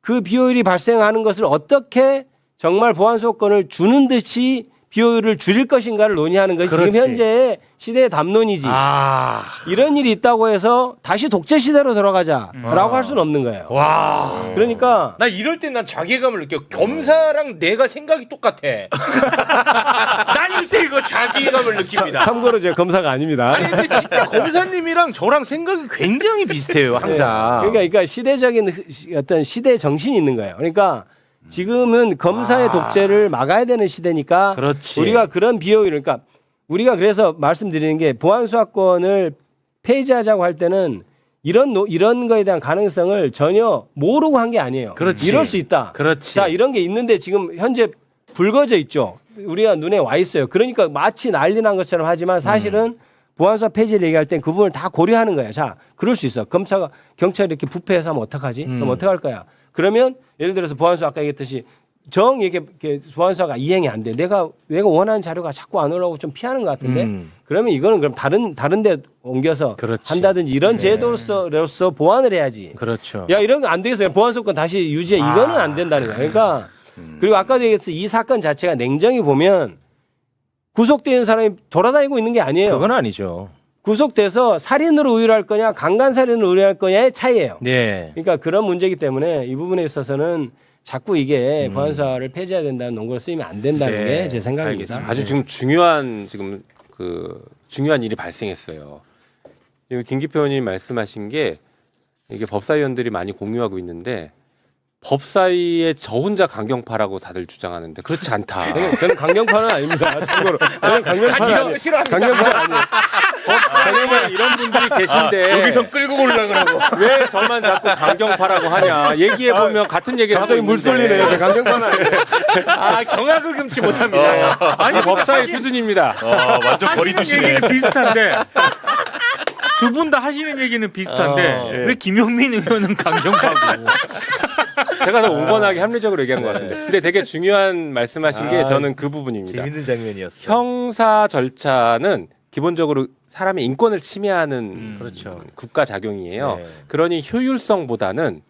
그 비효율이 발생하는 것을 어떻게 정말 보안수사권을 주는 듯이 비효율을 줄일 것인가를 논의하는 것이 그렇지. 지금 현재의 시대의 담론이지. 이런 일이 있다고 해서 다시 독재 시대로 돌아가자라고 할 수는 없는 거예요. 와. 그러니까 나 이럴 땐 난 자괴감을 느껴. 검사랑 내가 생각이 똑같아. 난 이때 이거 자괴감을 느낍니다. 참고로 제가 검사가 아닙니다. 아니 근데 진짜 검사님이랑 저랑 생각이 굉장히 비슷해요. 항상. 그러니까 시대적인 어떤 시대 정신이 있는 거예요. 그러니까 지금은 검사의 독재를 막아야 되는 시대니까 그렇지. 우리가 그런 비효율 그러니까 우리가 그래서 말씀드리는 게 보안수사권을 폐지하자고 할 때는 이런 거에 대한 가능성을 전혀 모르고 한 게 아니에요. 그렇지. 이럴 수 있다. 그렇지. 자, 이런 게 있는데 지금 현재 불거져 있죠. 우리가 눈에 와 있어요. 그러니까 마치 난리 난 것처럼 하지만 사실은 보안수사 폐지를 얘기할 땐 그 부분을 다 고려하는 거예요. 자, 그럴 수 있어. 경찰이 이렇게 부패해서 하면 어떡하지? 그럼 어떡할 거야? 그러면 예를 들어서 보안수사 아까 얘기했듯이 이게 보안수사가 이행이 안 돼. 내가 원하는 자료가 자꾸 안 올라오고 좀 피하는 것 같은데 그러면 이거는 그럼 다른 데 옮겨서 그렇지. 한다든지 이런 제도로서 보완을 해야지. 그렇죠. 야 이런 거 안 되겠어요. 보안수사권 다시 유지해. 이거는 안 된다는 거예요. 그러니까 그리고 아까도 얘기했듯이 이 사건 자체가 냉정히 보면 구속된 사람이 돌아다니고 있는 게 아니에요. 그건 아니죠. 구속돼서 살인으로 의율할 거냐 강간살인으로 의율할 거냐의 차이예요. 네. 그러니까 그런 문제이기 때문에 이 부분에 있어서는 자꾸 이게 보안수사를 폐지해야 된다는 논거로 쓰이면 안 된다는 네. 게 제 생각입니다. 알겠습니다. 아주 지금 중요한 일이 발생했어요. 지금 김기표 의원님 말씀하신 게 이게 법사위원들이 많이 공유하고 있는데 법사위에 저 혼자 강경파라고 다들 주장하는데 그렇지 않다. 저는 강경파는 아닙니다. 참고로 저는 강경파는 아니에요. 강경파는 아니에요. 법사위에 이런 분들이 계신데 끌고 올라가라고. 왜 저만 자꾸 강경파라고 하냐? 얘기해 보면 같은 얘기를 갑자기 하고 물 쏠리네요. 저 강경파는 아니에요. 경악을 금치 못합니다. 아니 법사위 수준입니다. 완전 거리 두시네. 비슷한데 두 분 다 하시는 얘기는 비슷한데 왜 김용민 의원은 강경파고? 제가 더 온건하게 합리적으로 얘기한 것 같은데. 근데 되게 중요한 말씀하신 게 저는 그 부분입니다. 재밌는 장면이었어. 형사 절차는 기본적으로 사람의 인권을 침해하는 그렇죠. 국가 작용이에요. 네. 그러니 효율성보다는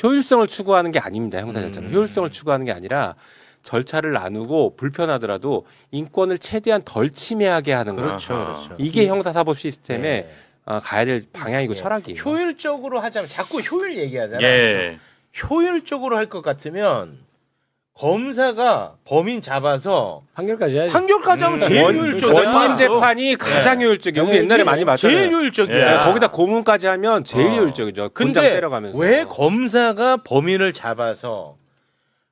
효율성을 추구하는 게 아닙니다. 형사 절차는 효율성을 추구하는 게 아니라 절차를 나누고 불편하더라도 인권을 최대한 덜 침해하게 하는 거죠. 그렇죠. 이게 형사사법 시스템에 가야 될 방향이고 철학이에요. 효율적으로 하자면 자꾸 효율 얘기하잖아요. 예. 효율적으로 할 것 같으면 검사가 범인 잡아서 판결까지 해야지. 판결까지 하면 제일 효율적이야. 원님 재판이 가장 효율적이에요. 우리 옛날에 많이 봤잖아요. 제일 효율적이야. 네, 거기다 고문까지 하면 제일 효율적이죠. 곤장 근데 때려가면서. 왜 검사가 범인을 잡아서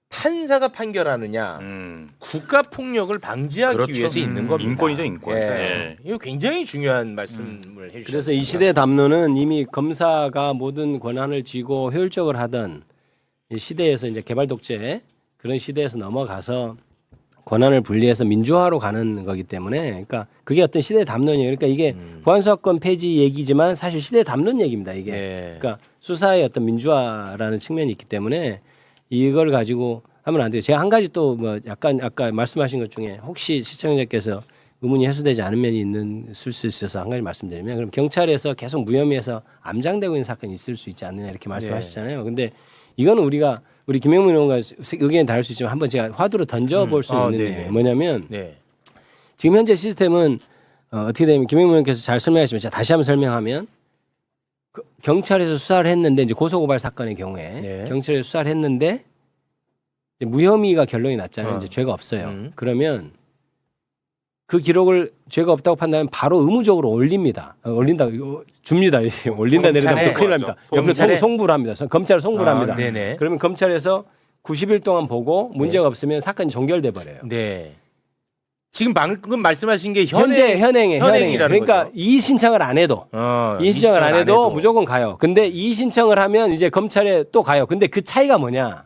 판사가 판결하느냐? 국가 폭력을 방지하기 그렇죠. 위해서 있는 겁니다. 인권이죠, 인권. 예. 이거 굉장히 중요한 말씀을 해주셨습니다. 그래서 이 시대 담론은 이미 검사가 모든 권한을 쥐고 효율적으로 하던 이 시대에서 이제 개발 독재 그런 시대에서 넘어가서 권한을 분리해서 민주화로 가는 거기 때문에 그러니까 그게 어떤 시대 담론이에요. 그러니까 이게 보안수사권 폐지 얘기지만 사실 시대 담론 얘기입니다. 이게 예. 그러니까 수사의 어떤 민주화라는 측면이 있기 때문에 이걸 가지고 하면 안 돼요. 제가 한 가지 또 뭐 약간 아까 말씀하신 것 중에 혹시 시청자께서 의문이 해소되지 않은 면이 있을 수 있어서 한 가지 말씀드리면 그럼 경찰에서 계속 무혐의해서 암장되고 있는 사건이 있을 수 있지 않느냐 이렇게 말씀하셨잖아요. 근데 이거는 우리 김영민 의원과 의견이 다를 수 있지만 한번 제가 화두로 던져볼 수 있는 네네. 게 뭐냐면 네. 지금 현재 시스템은 어떻게 되면 김영민 의원께서 잘 설명하시면 제가 다시 한번 설명하면 경찰에서 수사를 했는데 이제 고소고발 사건의 경우에 네. 경찰에서 수사를 했는데 이제 무혐의가 결론이 났잖아요. 이제 죄가 없어요. 그러면 그 기록을 죄가 없다고 판단하면 바로 의무적으로 올립니다. 올린다, 줍니다. 이제 올린다 내린다 또 큰일 납니다. 옆으로 검찰에? 송부를 합니다. 검찰 송부를 합니다. 네네. 그러면 검찰에서 90일 동안 보고 문제가 없으면 사건이 종결돼 버려요. 네. 지금 방금 말씀하신 게 현행이에요. 현행이라는 그러니까 거죠. 이의 신청을 안 해도 이의 신청을 안 해도 무조건 가요. 근데 이의 신청을 하면 이제 검찰에 또 가요. 근데 그 차이가 뭐냐?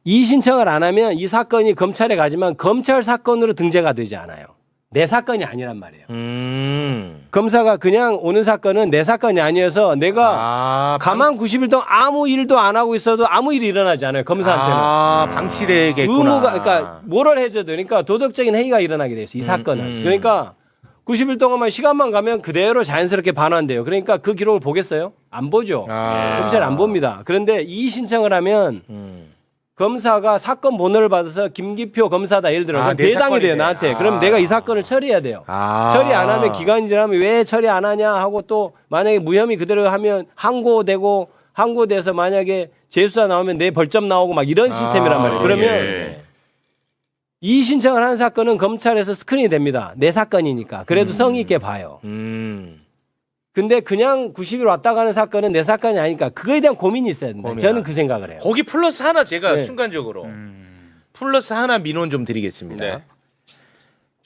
이의 신청을 안 하면 이 사건이 검찰에 가지만 검찰 사건으로 등재가 되지 않아요. 내 사건이 아니란 말이에요. 검사가 그냥 오는 사건은 내 사건이 아니어서 내가 가만 90일 동안 아무 일도 안 하고 있어도 아무 일이 일어나지 않아요. 검사한테는. 방치되겠구나. 의무가 그러니까 모럴 해저드 그러니까 도덕적인 해이가 일어나게 돼 있어. 이 사건은. 그러니까 90일 동안만 시간만 가면 그대로 자연스럽게 반환돼요. 그러니까 그 기록을 보겠어요? 안 보죠. 검찰이 안 봅니다. 그런데 이의 신청을 하면 검사가 사건 번호를 받아서 김기표 검사다 예를 들어 내 배당이 돼요 사건이네. 나한테. 그럼 내가 이 사건을 처리해야 돼요. 처리 안 하면 기간이 지나면 왜 처리 안 하냐 하고 또 만약에 무혐의 그대로 하면 항고돼서 만약에 재수사 나오면 내 벌점 나오고 막 이런 시스템이란 말이에요. 그러면 이의 신청을 하는 사건은 검찰에서 스크린이 됩니다. 내 사건이니까. 그래도 성의 있게 봐요. 근데 그냥 90일 왔다 가는 사건은 내 사건이 아니니까 그거에 대한 고민이 있어야 된다. 저는 그 생각을 해요. 거기 플러스 하나 제가 네. 순간적으로 플러스 하나 민원 좀 드리겠습니다. 네.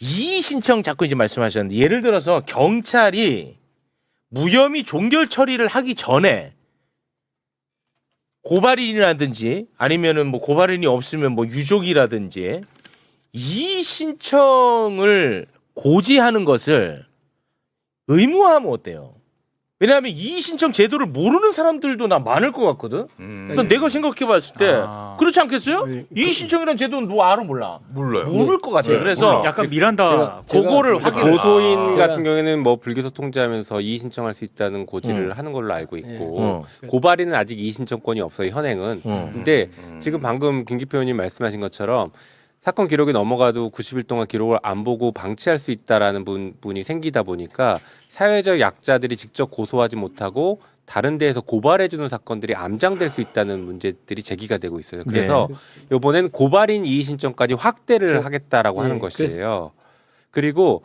이의 신청 자꾸 이제 말씀하셨는데 예를 들어서 경찰이 무혐의 종결 처리를 하기 전에 고발인이라든지 아니면은 뭐 고발인이 없으면 뭐 유족이라든지 이의 신청을 고지하는 것을 의무화하면 어때요? 왜냐하면 이의 신청 제도를 모르는 사람들도 나 많을 것 같거든. 그러니까 내가 생각해봤을 때 그렇지 않겠어요? 이의 신청이라는 제도는 너 알아 몰라? 몰라요. 모를 것 같아요. 그래서 약간 미란다. 그거를 확인. 고소인 같은 경우에는 뭐 불기소 통지하면서 이의 신청할 수 있다는 고지를 하는 걸로 알고 있고 고발인은 아직 이의 신청권이 없어요. 현행은. 근데 지금 방금 김기표 의원님 말씀하신 것처럼 사건 기록이 넘어가도 90일 동안 기록을 안 보고 방치할 수 있다라는 분이 생기다 보니까 사회적 약자들이 직접 고소하지 못하고 다른 데에서 고발해주는 사건들이 암장될 수 있다는 문제들이 제기가 되고 있어요. 그래서 이번엔 고발인 이의 신청까지 확대를 하겠다라고 하는 것이에요. 그리고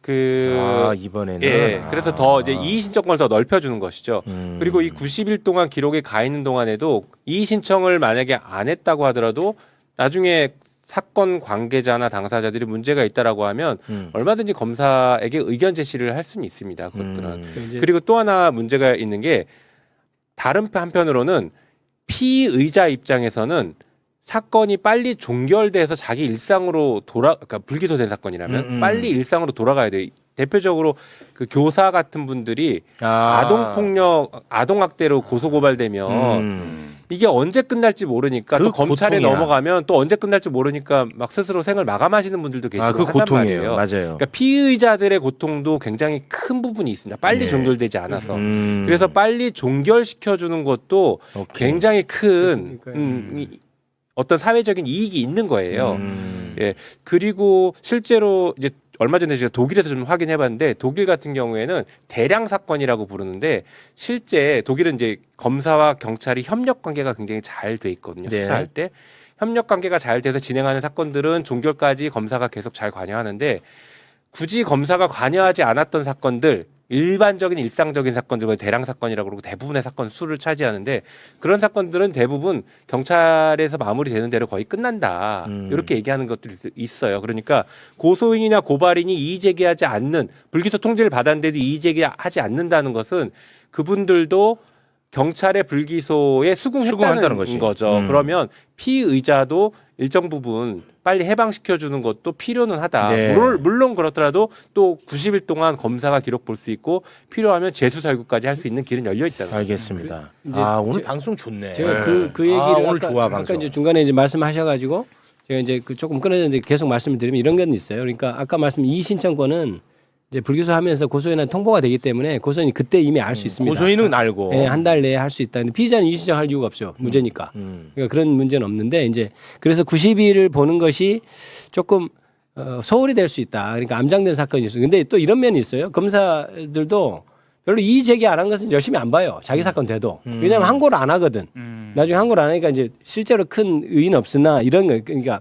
이번에는 그래서 더 이제 이의 신청권을 더 넓혀주는 것이죠. 그리고 이 90일 동안 기록에 가 있는 동안에도 이의 신청을 만약에 안 했다고 하더라도 나중에 사건 관계자나 당사자들이 문제가 있다라고 하면 얼마든지 검사에게 의견 제시를 할 수는 있습니다. 그것들은. 그리고 또 하나 문제가 있는 게 다른 한편으로는 피의자 입장에서는 사건이 빨리 종결돼서 자기 일상으로 그러니까 불기소된 사건이라면 빨리 일상으로 돌아가야 돼. 대표적으로 그 교사 같은 분들이 아동폭력, 아동학대로 고소고발되면 이게 언제 끝날지 모르니까 또 검찰에 고통이야. 넘어가면 또 언제 끝날지 모르니까 막 스스로 생을 마감하시는 분들도 계시고 그 한단 고통이에요. 말이에요. 맞아요. 그러니까 피의자들의 고통도 굉장히 큰 부분이 있습니다. 빨리 종결되지 않아서. 그래서 빨리 종결시켜주는 것도 굉장히 큰 어떤 사회적인 이익이 있는 거예요. 예. 그리고 실제로 이제 얼마 전에 제가 독일에서 좀 확인해봤는데 독일 같은 경우에는 대량 사건이라고 부르는데 실제 독일은 이제 검사와 경찰이 협력 관계가 굉장히 잘 돼 있거든요. 수사할 때. 협력 관계가 잘 돼서 진행하는 사건들은 종결까지 검사가 계속 잘 관여하는데 굳이 검사가 관여하지 않았던 사건들 일반적인 일상적인 사건들, 대량 사건이라고 그러고 대부분의 사건 수를 차지하는데 그런 사건들은 대부분 경찰에서 마무리되는 대로 거의 끝난다. 이렇게 얘기하는 것들이 있어요. 그러니까 고소인이나 고발인이 이의 제기하지 않는 불기소 통지를 받았는데도 이의 제기하지 않는다는 것은 그분들도 경찰의 불기소에 수긍한다는 수긍했다는 거지. 거죠. 그러면 피의자도 일정 부분 빨리 해방시켜주는 것도 필요는 하다. 네. 물론 그렇더라도 또 90일 동안 검사가 기록 볼 수 있고 필요하면 재수설구까지 할 수 있는 길은 열려 있다. 알겠습니다. 이제 오늘 방송 좋네. 제가 그 얘기를 오늘 아까, 좋아 아까 방송. 이제 중간에 이제 말씀하셔가지고 제가 이제 그 조금 끊어졌는데 계속 말씀을 드리면 이런 건 있어요. 그러니까 아까 말씀 이의 신청권은 이제 불기소하면서 고소인한테 통보가 되기 때문에 고소인이 그때 이미 알 수 있습니다. 고소인은 알고. 네, 한 달 내에 할 수 있다. 근데 피의자는 이의 신청할 이유가 없죠. 무죄니까. 그러니까 그런 문제는 없는데 이제 그래서 90일을 보는 것이 조금 소홀히 될 수 있다. 그러니까 암장된 사건이 있어요. 근데 또 이런 면이 있어요. 검사들도 별로 이의 제기 안 한 것은 열심히 안 봐요. 자기 사건 돼도. 왜냐하면 항고를 안 하거든. 나중에 항고를 안 하니까 이제 실제로 큰 의의는 없으나 이런 거 그러니까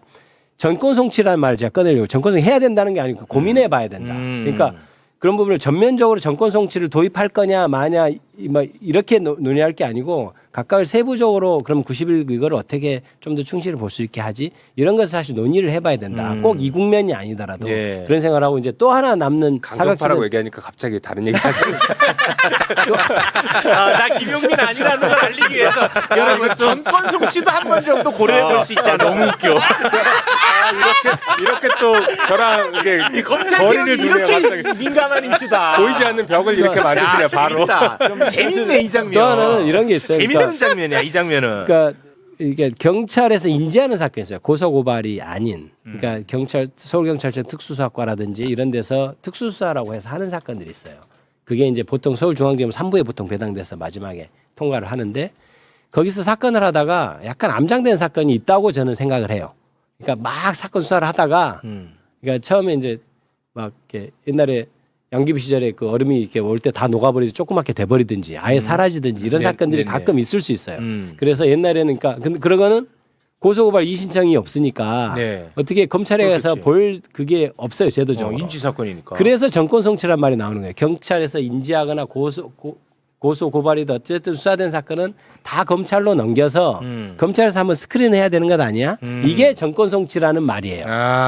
전권 송치라는 말을 제가 꺼내려고 전권 송치해야 된다는 게 아니고 고민해 봐야 된다. 그러니까 그런 부분을 전면적으로 전권 송치를 도입할 거냐 마냐 뭐 이렇게 논의할 게 아니고 각각을 세부적으로 그럼 90일 이거를 어떻게 좀 더 충실히 볼 수 있게 하지 이런 것을 사실 논의를 해봐야 된다. 꼭 이 국면이 아니더라도 예. 그런 생각을 하고 이제 또 하나 남는 강경파라고 사각지대 얘기하니까 갑자기 다른 얘기 하시는 나 김용민 아니라는 걸 알리기 위해서 여러분 전권 송치도 한 번 정도 고려해 볼 수 있잖아. 너무 웃겨. 이렇게 또 저랑 이게 검찰 거리를 개혁이 두네요, 이렇게 갑자기. 민감한 이슈다. 보이지 않는 벽을 이렇게 만드시네 바로. 재밌다. 재밌네 이 장면. 또 하나는 이런 게 있어요. 재밌는 그러니까 장면이야 이 장면은. 그러니까 이게 경찰에서 인지하는 사건이 있어요. 고소 고발이 아닌. 그러니까 경찰 서울경찰청 특수수사과라든지 이런 데서 특수수사라고 해서 하는 사건들이 있어요. 그게 이제 보통 서울중앙지검 3부에 보통 배당돼서 마지막에 통과를 하는데 거기서 사건을 하다가 약간 암장된 사건이 있다고 저는 생각을 해요. 그러니까 막 사건 수사를 하다가 그러니까 처음에 이제 막 이렇게 옛날에 양귀비 시절에 그 얼음이 이렇게 올 때 다 녹아버리지 조그맣게 돼버리든지 아예 사라지든지 이런 네, 사건들이 네, 가끔 있을 수 있어요. 그래서 옛날에는 그러니까 근데 그런 거는 고소고발 이의신청이 없으니까 네. 어떻게 검찰에 가서 그렇겠지. 볼 그게 없어요 제도적으로. 인지 사건이니까. 그래서 정권 송치란 말이 나오는 거예요. 경찰에서 인지하거나 고소 고발이든 어쨌든 수사된 사건은 다 검찰로 넘겨서 검찰에서 한번 스크린해야 되는 것 아니야? 이게 정권 송치라는 말이에요.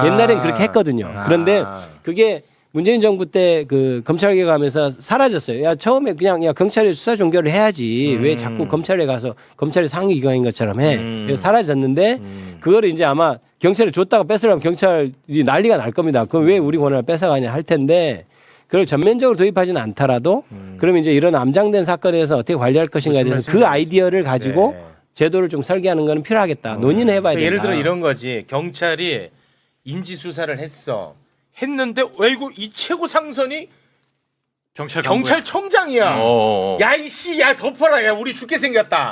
옛날엔 그렇게 했거든요. 그런데 그게 문재인 정부 때 그 검찰 개혁하면서 사라졌어요. 야 처음에 그냥 야 경찰이 수사 종결을 해야지 왜 자꾸 검찰에 가서 검찰이 상위 기관인 것처럼 해. 그래서 사라졌는데 그거를 이제 아마 경찰에 줬다가 뺏으려면 경찰이 난리가 날 겁니다. 그럼 왜 우리 권한을 뺏어가냐 할 텐데 그걸 전면적으로 도입하지는 않더라도 그러면 이제 이런 암장된 사건에서 어떻게 관리할 것인가에 대해서 그 아이디어를 가지고 네. 제도를 좀 설계하는 거는 필요하겠다. 논의는 해봐야 된다. 예를 들어 이런 거지. 경찰이 인지 수사를 했는데 왜이고 이 최고 상선이 경찰청장이야. 야 이씨 야 덮어라 야 우리 죽게 생겼다.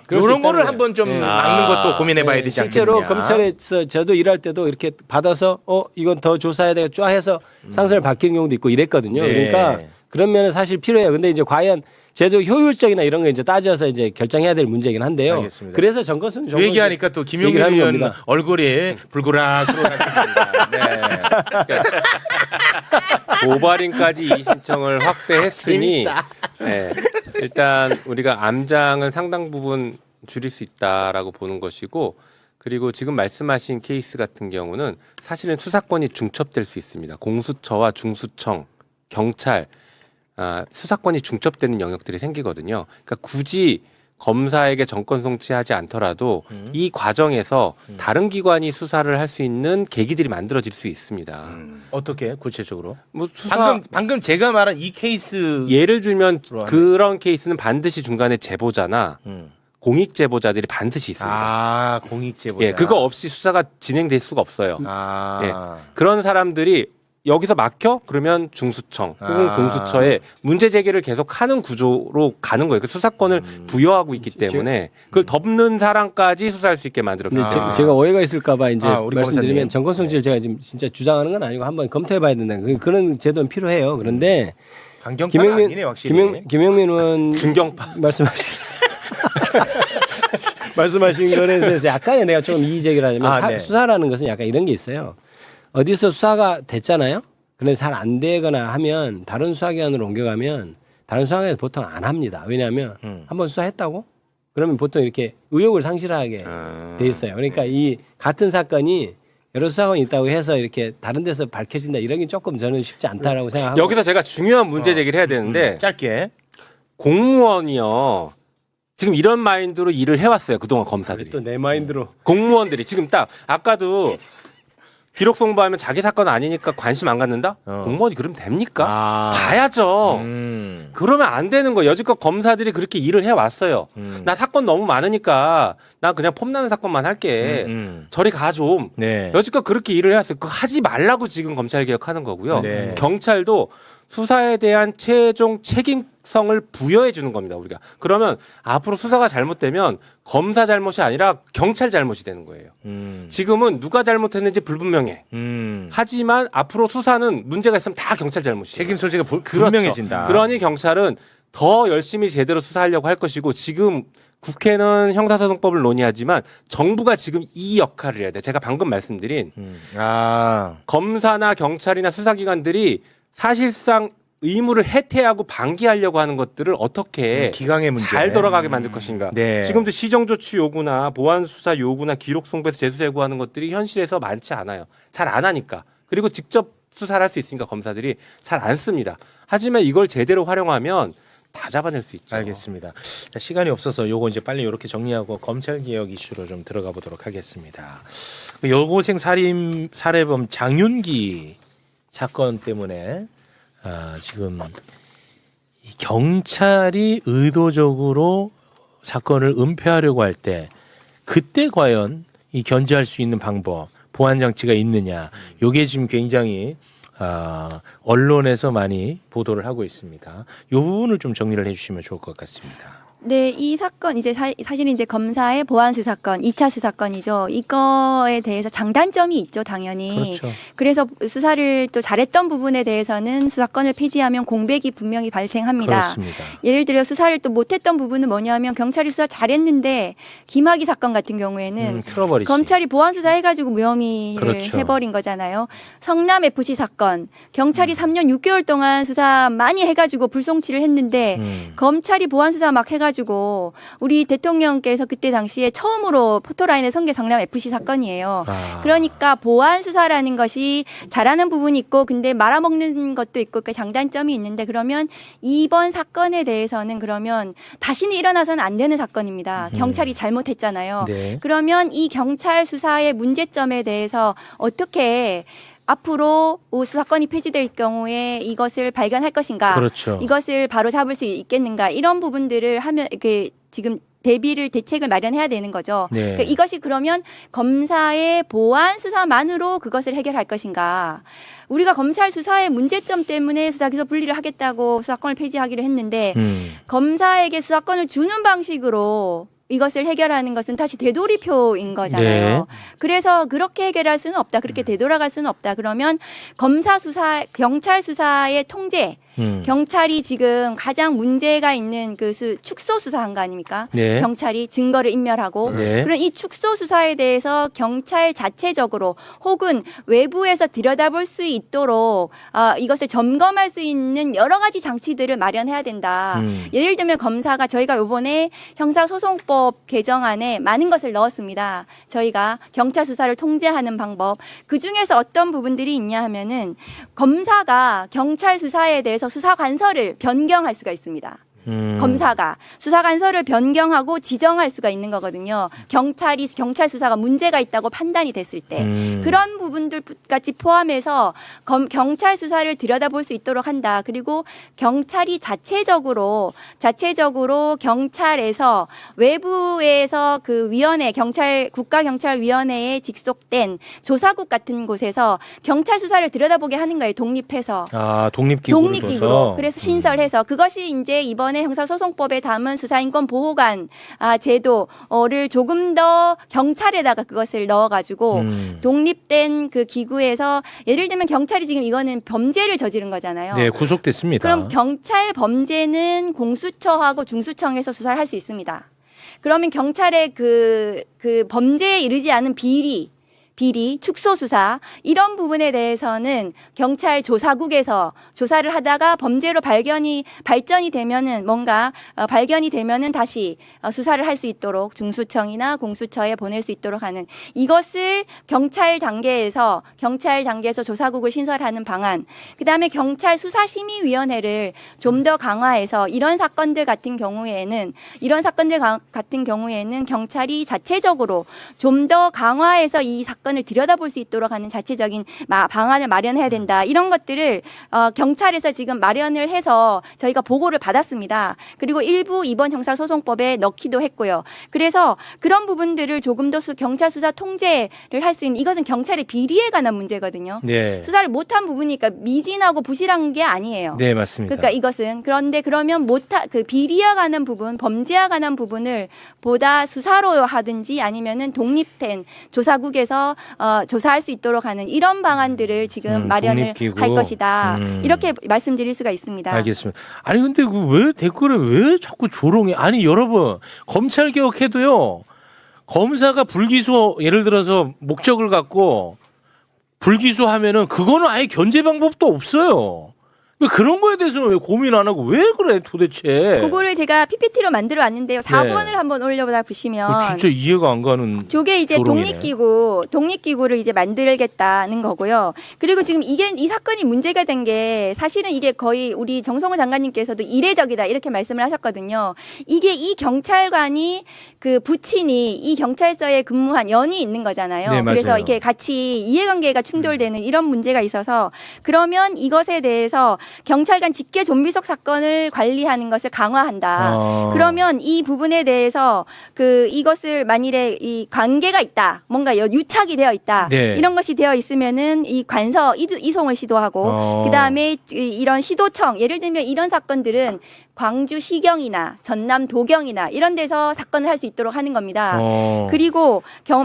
그럴 수 이런 있다는 거를 거예요. 한번 좀 네. 막는 것도 고민해봐야 되지 않겠느냐. 실제로 검찰에서 저도 일할 때도 이렇게 받아서 이건 더 조사해야 되겠 쫙 해서 상선을 바뀌는 경우도 있고 이랬거든요. 네. 그러니까 그런 면은 사실 필요해요. 근데 이제 과연 제도 효율적이나 이런 거 이제 따져서 이제 결정해야 될 문제이긴 한데요. 알겠습니다. 그래서 정권은 그 얘기하니까 또 김용민 얘기를 하는 의원 겁니다. 얼굴이 불그락불그락. 네. 고발인까지 이의 신청을 확대했으니 네, 일단 우리가 암장은 상당 부분 줄일 수 있다라고 보는 것이고 그리고 지금 말씀하신 케이스 같은 경우는 사실은 수사권이 중첩될 수 있습니다. 공수처와 중수청, 경찰 수사권이 중첩되는 영역들이 생기거든요. 그러니까 굳이 검사에게 정권 송치하지 않더라도 이 과정에서 다른 기관이 수사를 할 수 있는 계기들이 만들어질 수 있습니다. 어떻게 구체적으로? 뭐 수사 방금 제가 말한 이 케이스 예를 들면 들어가네. 그런 케이스는 반드시 중간에 제보자나 공익 제보자들이 반드시 있습니다. 공익 제보자. 예, 그거 없이 수사가 진행될 수가 없어요. 예, 그런 사람들이 여기서 막혀? 그러면 중수청 혹은 공수처에 문제 제기를 계속 하는 구조로 가는 거예요. 그 수사권을 부여하고 있기 때문에 그걸 덮는 사람까지 수사할 수 있게 만들었기 근데 때문에. 제가 오해가 있을까봐 이제 우리 말씀드리면 검사님. 정권성지를 제가 지금 진짜 주장하는 건 아니고 한번 검토해봐야 된다는 그런 제도는 필요해요. 그런데 강경파는 아니네 확실히. 김영민 의원 중경파. 말씀하신 말씀하신 거에 대해서 약간의 내가 좀 이의제기라면 네. 수사라는 것은 약간 이런 게 있어요. 어디서 수사가 됐잖아요. 그런데 잘 안 되거나 하면 다른 수사기관으로 옮겨가면 다른 수사기관에서 보통 안 합니다. 왜냐하면 한번 수사했다고? 그러면 보통 이렇게 의욕을 상실하게 돼 있어요. 그러니까 이 같은 사건이 여러 수사관이 있다고 해서 이렇게 다른 데서 밝혀진다 이런 게 조금 저는 쉽지 않다라고 생각하고 여기서 제가 중요한 문제 제기를 해야 되는데 짧게. 공무원이요. 지금 이런 마인드로 일을 해왔어요. 그동안 검사들이. 또 내 마인드로 공무원들이 지금 딱 아까도 기록 송부하면 자기 사건 아니니까 관심 안 갖는다? 공무원이 그러면 됩니까? 봐야죠. 그러면 안 되는 거예요. 여지껏 검사들이 그렇게 일을 해왔어요. 나 사건 너무 많으니까 나 그냥 폼나는 사건만 할게. 저리 가 좀. 네. 여지껏 그렇게 일을 해왔어요. 그거 하지 말라고 지금 검찰개혁하는 거고요. 네. 경찰도 수사에 대한 최종 책임성을 부여해 주는 겁니다. 우리가. 그러면 앞으로 수사가 잘못되면 검사 잘못이 아니라 경찰 잘못이 되는 거예요. 지금은 누가 잘못했는지 불분명해. 하지만 앞으로 수사는 문제가 있으면 다 경찰 잘못이에요. 책임 소재가 그렇죠. 분명해진다. 그러니 경찰은 더 열심히 제대로 수사하려고 할 것이고 지금 국회는 형사소송법을 논의하지만 정부가 지금 이 역할을 해야 돼. 제가 방금 말씀드린 검사나 경찰이나 수사기관들이 사실상 의무를 해태하고 방기하려고 하는 것들을 어떻게 기강의 문제. 잘 돌아가게 만들 것인가. 네. 지금도 시정조치 요구나 보안수사 요구나 기록송부에서 재수 제고하는 것들이 현실에서 많지 않아요. 잘 안 하니까. 그리고 직접 수사를 할 수 있으니까 검사들이 잘 안 씁니다. 하지만 이걸 제대로 활용하면 다 잡아낼 수 있죠. 알겠습니다. 자, 시간이 없어서 요거 이제 빨리 이렇게 정리하고 검찰개혁 이슈로 좀 들어가 보도록 하겠습니다. 그 여고생 살해범 장윤기 사건 때문에 지금 이 경찰이 의도적으로 사건을 은폐하려고 할 때 그때 과연 이 견제할 수 있는 방법, 보안 장치가 있느냐, 요게 지금 굉장히 언론에서 많이 보도를 하고 있습니다. 이 부분을 좀 정리를 해주시면 좋을 것 같습니다. 네, 이 사건 이제 사실은 이제 검사의 보안 수사건, 2차 수사건이죠. 이거에 대해서 장단점이 있죠, 당연히. 그렇죠. 그래서 수사를 또 잘했던 부분에 대해서는 수사건을 폐지하면 공백이 분명히 발생합니다. 그렇습니다. 예를 들어 수사를 또 못했던 부분은 뭐냐면 경찰이 수사 잘했는데 김학의 사건 같은 경우에는 틀어버리지. 검찰이 보안 수사 해가지고 무혐의를 그렇죠. 해버린 거잖아요. 성남 FC 사건 경찰이 3년 6개월 동안 수사 많이 해가지고 불송치를 했는데 검찰이 보안 수사 막 해가지고 우리 대통령께서 그때 당시에 처음으로 포토라인에 선 게 성남 FC 사건이에요. 그러니까 보안 수사라는 것이 잘하는 부분이 있고 근데 말아먹는 것도 있고 그 장단점이 있는데 그러면 이번 사건에 대해서는 그러면 다시는 일어나서는 안 되는 사건입니다. 경찰이 잘못했잖아요. 네. 그러면 이 경찰 수사의 문제점에 대해서 어떻게 앞으로 수사건이 폐지될 경우에 이것을 발견할 것인가? 그렇죠. 이것을 바로 잡을 수 있겠는가? 이런 부분들을 하면 이렇게 지금 대책을 마련해야 되는 거죠. 네. 그러니까 이것이 그러면 검사의 보안 수사만으로 그것을 해결할 것인가? 우리가 검찰 수사의 문제점 때문에 수사기소 분리를 하겠다고 수사건을 폐지하기로 했는데 검사에게 수사건을 주는 방식으로 이것을 해결하는 것은 다시 되돌이표인 거잖아요. 네. 그래서 그렇게 해결할 수는 없다. 그렇게 되돌아갈 수는 없다. 그러면 경찰 수사의 통제, 경찰이 지금 가장 문제가 있는 그 축소 수사한 거 아닙니까? 네. 경찰이 증거를 인멸하고 네. 그런 이 축소 수사에 대해서 경찰 자체적으로 혹은 외부에서 들여다볼 수 있도록 이것을 점검할 수 있는 여러 가지 장치들을 마련해야 된다. 예를 들면 검사가 저희가 이번에 형사소송법 개정안에 많은 것을 넣었습니다. 저희가 경찰 수사를 통제하는 방법. 그중에서 어떤 부분들이 있냐 하면은 검사가 경찰 수사에 대해서 수사 관서를 변경할 수가 있습니다. 검사가 수사 관서를 변경하고 지정할 수가 있는 거거든요. 경찰 수사가 문제가 있다고 판단이 됐을 때 그런 부분들까지 포함해서 경찰 수사를 들여다볼 수 있도록 한다. 그리고 경찰이 자체적으로 경찰에서 외부에서 그 위원회 국가경찰위원회에 직속된 조사국 같은 곳에서 경찰 수사를 들여다보게 하는 거예요. 독립해서. 독립기구로. 그래서 신설해서 그것이 이제 이번에 형사소송법에 담은 수사인권 보호관 제도를 조금 더 경찰에다가 그것을 넣어가지고 독립된 그 기구에서 예를 들면 경찰이 지금 이거는 범죄를 저지른 거잖아요. 네, 구속됐습니다. 그럼 경찰 범죄는 공수처하고 중수청에서 수사를 할 수 있습니다. 그러면 경찰의 그 범죄에 이르지 않은 비리, 축소 수사 이런 부분에 대해서는 경찰 조사국에서 조사를 하다가 범죄로 발전이 되면은 뭔가 발견이 되면은 다시 수사를 할 수 있도록 중수청이나 공수처에 보낼 수 있도록 하는 이것을 경찰 단계에서 조사국을 신설하는 방안. 그다음에 경찰 수사심의위원회를 좀 더 강화해서 이런 사건들 같은 경우에는 경찰이 자체적으로 좀 더 강화해서 이 사건을 들여다볼 수 있도록 하는 자체적인 방안을 마련해야 된다. 이런 것들을 경찰에서 지금 마련을 해서 저희가 보고를 받았습니다. 그리고 일부 이번 형사소송법에 넣기도 했고요. 그래서 그런 부분들을 조금 더 경찰 수사 통제를 할 수 있는 이것은 경찰의 비리에 관한 문제거든요. 네. 수사를 못한 부분이니까 미진하고 부실한 게 아니에요. 네, 맞습니다. 그러니까 이것은 그런데 그러면 그 비리와 관한 부분, 범죄와 관한 부분을 보다 수사로 하든지 아니면은 독립된 조사국에서 조사할 수 있도록 하는 이런 방안들을 지금 마련을 독립기구. 할 것이다. 이렇게 말씀드릴 수가 있습니다. 알겠습니다. 아니 근데 왜 댓글에 왜 자꾸 조롱해? 아니 여러분 검찰 개혁해도요. 검사가 불기소 예를 들어서 목적을 갖고 불기소하면은 그거는 아예 견제 방법도 없어요. 왜 그런 거에 대해서는 왜 고민 안 하고 왜 그래 도대체? 그거를 제가 PPT로 만들어 왔는데요. 4번을 한번 올려보다 보시면 진짜 이해가 안 가는. 저게 이제 조롱이네. 독립기구를 이제 만들겠다는 거고요. 그리고 지금 이 사건이 문제가 된 게 사실은 이게 거의 우리 정성호 장관님께서도 이례적이다 이렇게 말씀을 하셨거든요. 이게 이 경찰관이 그 부친이 이 경찰서에 근무한 연이 있는 거잖아요. 네, 맞아요. 그래서 이게 같이 이해관계가 충돌되는 이런 문제가 있어서 그러면 이것에 대해서 경찰관 직계 좀비속 사건을 관리하는 것을 강화한다. 그러면 이 부분에 대해서 이것을 만일에 이 관계가 있다, 뭔가 유착이 되어 있다, 네. 이런 것이 되어 있으면은 이 관서 이송을 시도하고 그 다음에 이런 시도청, 예를 들면 이런 사건들은 광주 시경이나 전남 도경이나 이런 데서 사건을 할 수 있도록 하는 겁니다. 그리고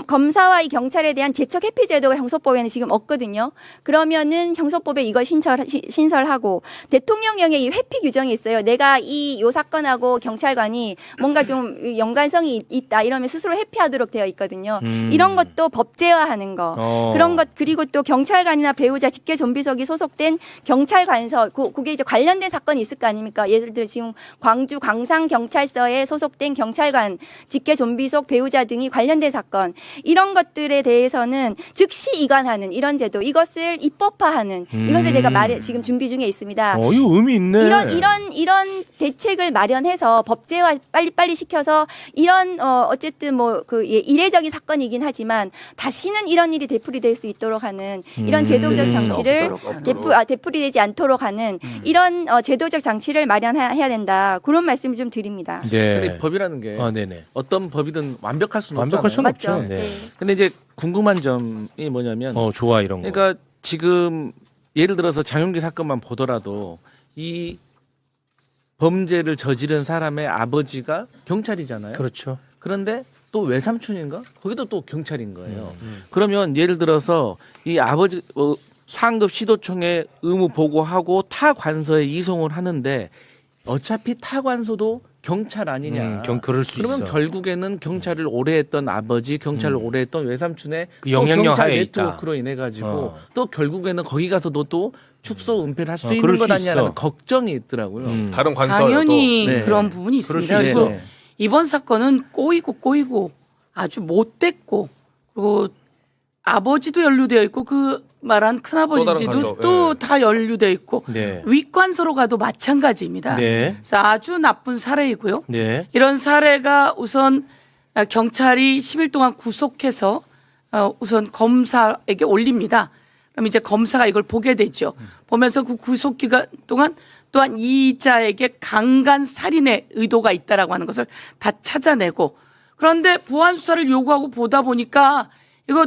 검사와 이 경찰에 대한 재척 회피 제도가 형소법에는 지금 없거든요. 그러면은 형소법에 이걸 신설하고 대통령령에 이 회피 규정이 있어요. 내가 요 사건하고 경찰관이 뭔가 좀 연관성이 있다 이러면 스스로 회피하도록 되어 있거든요. 이런 것도 법제화하는 거. 그런 것 그리고 또 경찰관이나 배우자 직계 좀비속이 소속된 경찰관서 그게 이제 관련된 사건이 있을 거 아닙니까? 예를 들어 지금 광주 광상 경찰서에 소속된 경찰관 직계 좀비속 배우자 등이 관련된 사건 이런 것들에 대해서는 즉시 이관하는 이런 제도 이것을 입법화하는 이것을 제가 지금 준비 중에 있습니다. 이거 의미 있네. 이런 대책을 마련해서 법제화 빨리 시켜서 이런 어쨌든 이례적인 사건이긴 하지만 다시는 이런 일이 되풀이될 수 있도록 하는 이런 제도적 장치를 되풀이되지 않도록 하는 이런 제도적 장치를 마련해야 된다. 그런 말씀을 좀 드립니다. 네. 근데 법이라는 게 네네. 어떤 법이든 완벽할 수는 완벽할 수는 없잖아요. 없죠. 맞죠? 네. 네. 근데 이제 궁금한 점이 뭐냐면 좋아 이런 거. 그러니까 지금 예를 들어서 장용기 사건만 보더라도 이 범죄를 저지른 사람의 아버지가 경찰이잖아요. 그렇죠. 그런데 또 외삼촌인가? 거기도 또 경찰인 거예요. 그러면 예를 들어서 이 아버지 상급 시도청에 의무 보고하고 타 관서에 이송을 하는데 어차피 타 관서도 경찰 아니냐. 그럴 수 그러면 있어. 결국에는 경찰을 오래 했던 아버지, 경찰을 오래 했던 외삼촌의 그 영향력 경찰 하에 있다. 네트워크로 인해 가지고 또 결국에는 거기 가서도 또 축소 은폐를 할 수 그럴 있는 수 것 아니냐는 있어. 걱정이 있더라고요. 다른 관서여도 당연히 네. 그런 부분이 있습니다. 그럴 수 그래서 있네. 이번 사건은 꼬이고 아주 못됐고 그리고 아버지도 연루되어 있고 그 말한 또 다른 큰아버지도 관서, 또 다 연루되어 있고 네. 윗관서로 가도 마찬가지입니다. 네. 그래서 아주 나쁜 사례이고요. 네. 이런 사례가 우선 경찰이 10일 동안 구속해서 우선 검사에게 올립니다. 그럼 이제 검사가 이걸 보게 되죠. 보면서 그 구속 기간 동안 또한 이자에게 강간 살인의 의도가 있다라고 하는 것을 다 찾아내고 그런데 보안 수사를 요구하고 보다 보니까 이거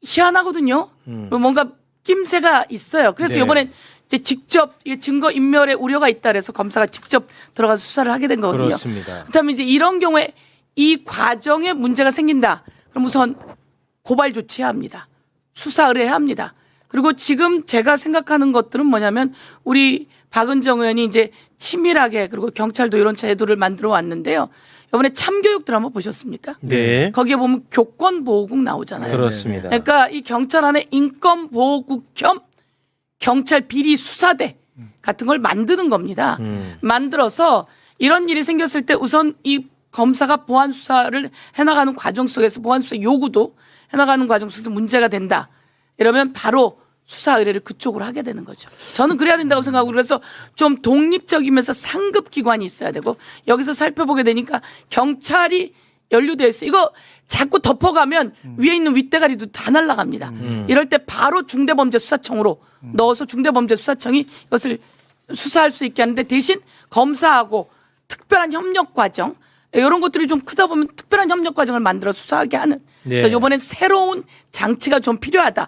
희한하거든요. 뭔가 낌새가 있어요. 그래서 네. 이번엔 이제 직접 증거 인멸의 우려가 있다 그래서 검사가 직접 들어가서 수사를 하게 된 거거든요. 그렇습니다. 그렇다면 이제 이런 경우에 이 과정에 문제가 생긴다. 그럼 우선 고발 조치해야 합니다. 수사 의뢰해야 합니다. 그리고 지금 제가 생각하는 것들은 뭐냐면 우리 박은정 의원이 이제 치밀하게 그리고 경찰도 이런 제도를 만들어 왔는데요. 이번에 참교육들 한번 보셨습니까? 네. 거기에 보면 교권보호국 나오잖아요. 그렇습니다. 그러니까 이 경찰 안에 인권보호국 겸 경찰 비리 수사대 같은 걸 만드는 겁니다. 만들어서 이런 일이 생겼을 때 우선 이 검사가 보안 수사를 해나가는 과정 속에서 보안 수사 요구도 해나가는 과정 속에서 문제가 된다. 이러면 바로 수사 의뢰를 그쪽으로 하게 되는 거죠. 저는 그래야 된다고 생각하고 그래서 좀 독립적이면서 상급 기관이 있어야 되고 여기서 살펴보게 되니까 경찰이 연루되어 있어요. 이거 자꾸 덮어가면 위에 있는 윗대가리도 다 날아갑니다. 이럴 때 바로 중대범죄수사청으로 넣어서 중대범죄수사청이 이것을 수사할 수 있게 하는데 대신 검사하고 특별한 협력 과정 이런 것들이 좀 크다 보면 특별한 협력 과정을 만들어 수사하게 하는. 네. 그래서 이번엔 새로운 장치가 좀 필요하다.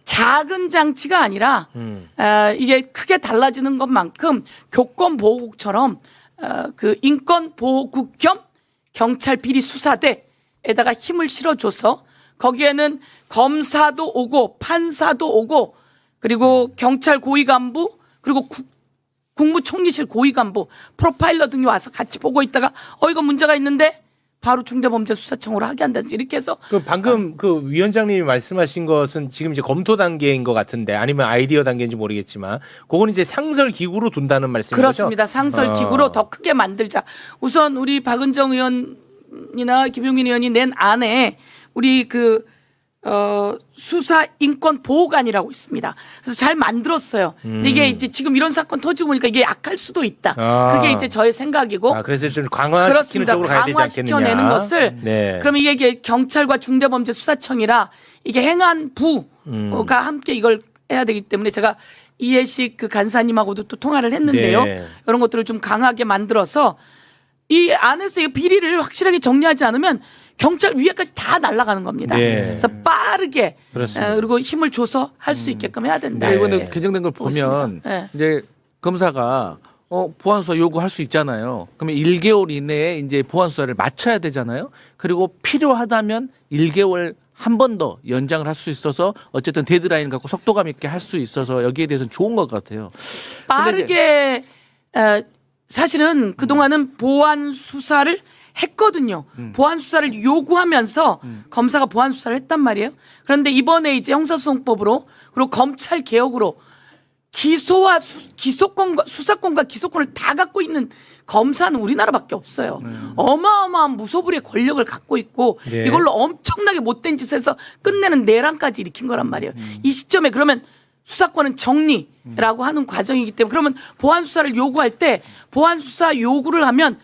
작은 장치가 아니라 이게 크게 달라지는 것만큼 교권보호국처럼 그 인권보호국 겸 경찰 비리 수사대에다가 힘을 실어줘서 거기에는 검사도 오고 판사도 오고 그리고 경찰 고위 간부 그리고 국무총리실 고위 간부 프로파일러 등이 와서 같이 보고 있다가 이거 문제가 있는데 바로 중대범죄수사청으로 하게 한다든지 이렇게 해서 방금 그 위원장님이 말씀하신 것은 지금 이제 검토 단계인 것 같은데 아니면 아이디어 단계인지 모르겠지만 그건 이제 상설 기구로 둔다는 말씀인 그렇습니다. 거죠? 상설 기구로 더 크게 만들자. 우선 우리 박은정 의원이나 김용민 의원이 낸 안에 우리 수사 인권 보호관이라고 있습니다. 그래서 잘 만들었어요. 근데 이게 이제 지금 이런 사건 터지고 보니까 이게 약할 수도 있다. 그게 이제 저의 생각이고. 그래서 좀 강화시키는 그렇습니다. 쪽으로 가야 되지 않겠느냐. 강화시켜내는 것을. 네. 그러면 이게 경찰과 중대범죄수사청이라 이게 행안부가 함께 이걸 해야 되기 때문에 제가 이해식 그 간사님하고도 또 통화를 했는데요. 네. 이런 것들을 좀 강하게 만들어서 이 안에서 이 비리를 확실하게 정리하지 않으면 경찰 위에까지 다 날아가는 겁니다. 네. 그래서 빠르게 그렇습니다. 그리고 힘을 줘서 할 수 있게끔 해야 된다. 네. 이번에 개정된 걸 보면 네. 이제 검사가 보안수사 요구할 수 있잖아요. 그러면 1개월 이내에 이제 보안수사를 마쳐야 되잖아요. 그리고 필요하다면 1개월 한 번 더 연장을 할 수 있어서 어쨌든 데드라인 갖고 속도감 있게 할 수 있어서 여기에 대해서는 좋은 것 같아요. 빠르게 사실은 그동안은 보안 수사를 했거든요. 보안 수사를 요구하면서 검사가 보안 수사를 했단 말이에요. 그런데 이번에 이제 형사소송법으로 그리고 검찰 개혁으로 기소와 기소권과 수사권과 기소권을 다 갖고 있는 검사는 우리나라밖에 없어요. 어마어마한 무소불위의 권력을 갖고 있고 네. 이걸로 엄청나게 못된 짓을 해서 끝내는 내란까지 일으킨 거란 말이에요. 이 시점에 그러면 수사권은 정리라고 하는 과정이기 때문에 그러면 보안 수사를 요구할 때 보안 수사 요구를 하면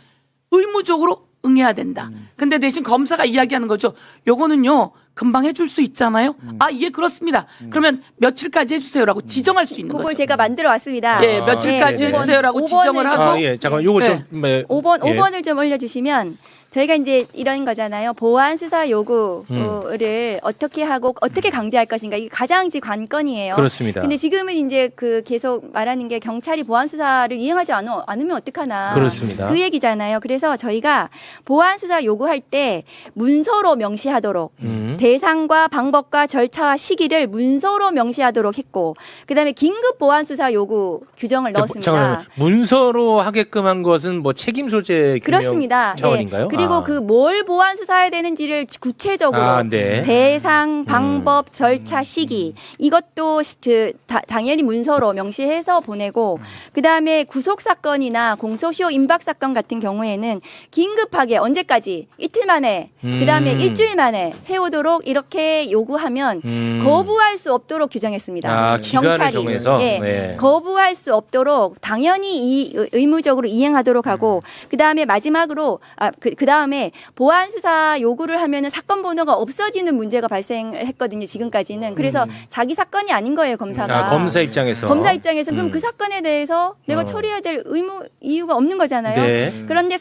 의무적으로 응해야 된다. 근데 대신 검사가 이야기하는 거죠. 요거는요 금방 해줄 수 있잖아요. 예 그렇습니다. 그러면 며칠까지 해주세요라고 지정할 수 있는 거죠. 그걸 제가 만들어 왔습니다. 예, 며칠까지 네. 해주세요라고 5번을 지정을 하고. 예, 잠깐 요거 네. 좀 5번을 좀 올려주시면 저희가 이제 이런 거잖아요. 보안 수사 요구를 어떻게 하고 어떻게 강제할 것인가 이게 가장 관건이에요. 그렇습니다. 근데 지금은 이제 계속 말하는 게 경찰이 보안 수사를 이행하지 않으면 어떡하나. 그렇습니다. 그 얘기잖아요. 그래서 저희가 보안 수사 요구할 때 문서로 명시하도록 대상과 방법과 절차와 시기를 문서로 명시하도록 했고 그다음에 긴급 보안 수사 요구 규정을 넣었습니다. 잠깐만요. 문서로 하게끔 한 것은 뭐 책임 소재 규명 그렇습니다. 차원인가요? 그리고 그 뭘 보안 수사해야 되는지를 구체적으로 네. 대상, 방법, 절차, 시기 이것도 당연히 문서로 명시해서 보내고 그다음에 구속 사건이나 공소시효 임박 사건 같은 경우에는 긴급하게 언제까지 이틀 만에 그다음에 일주일 만에 해오도록 이렇게 요구하면 거부할 수 없도록 규정했습니다. 기간을 정해서 네. 거부할 수 없도록 당연히 의무적으로 이행하도록 하고 그다음에 마지막으로 그다음에 보안 수사 요구를 하면은 사건 번호가 없어지는 문제가 발생했거든요. 지금까지는. 그래서 자기 사건이 아닌 거예요, 검사가. 검사 입장에서. 그럼 그 사건에 대해서 내가 처리해야 될 이유가 없는 거잖아요. 네. 그런데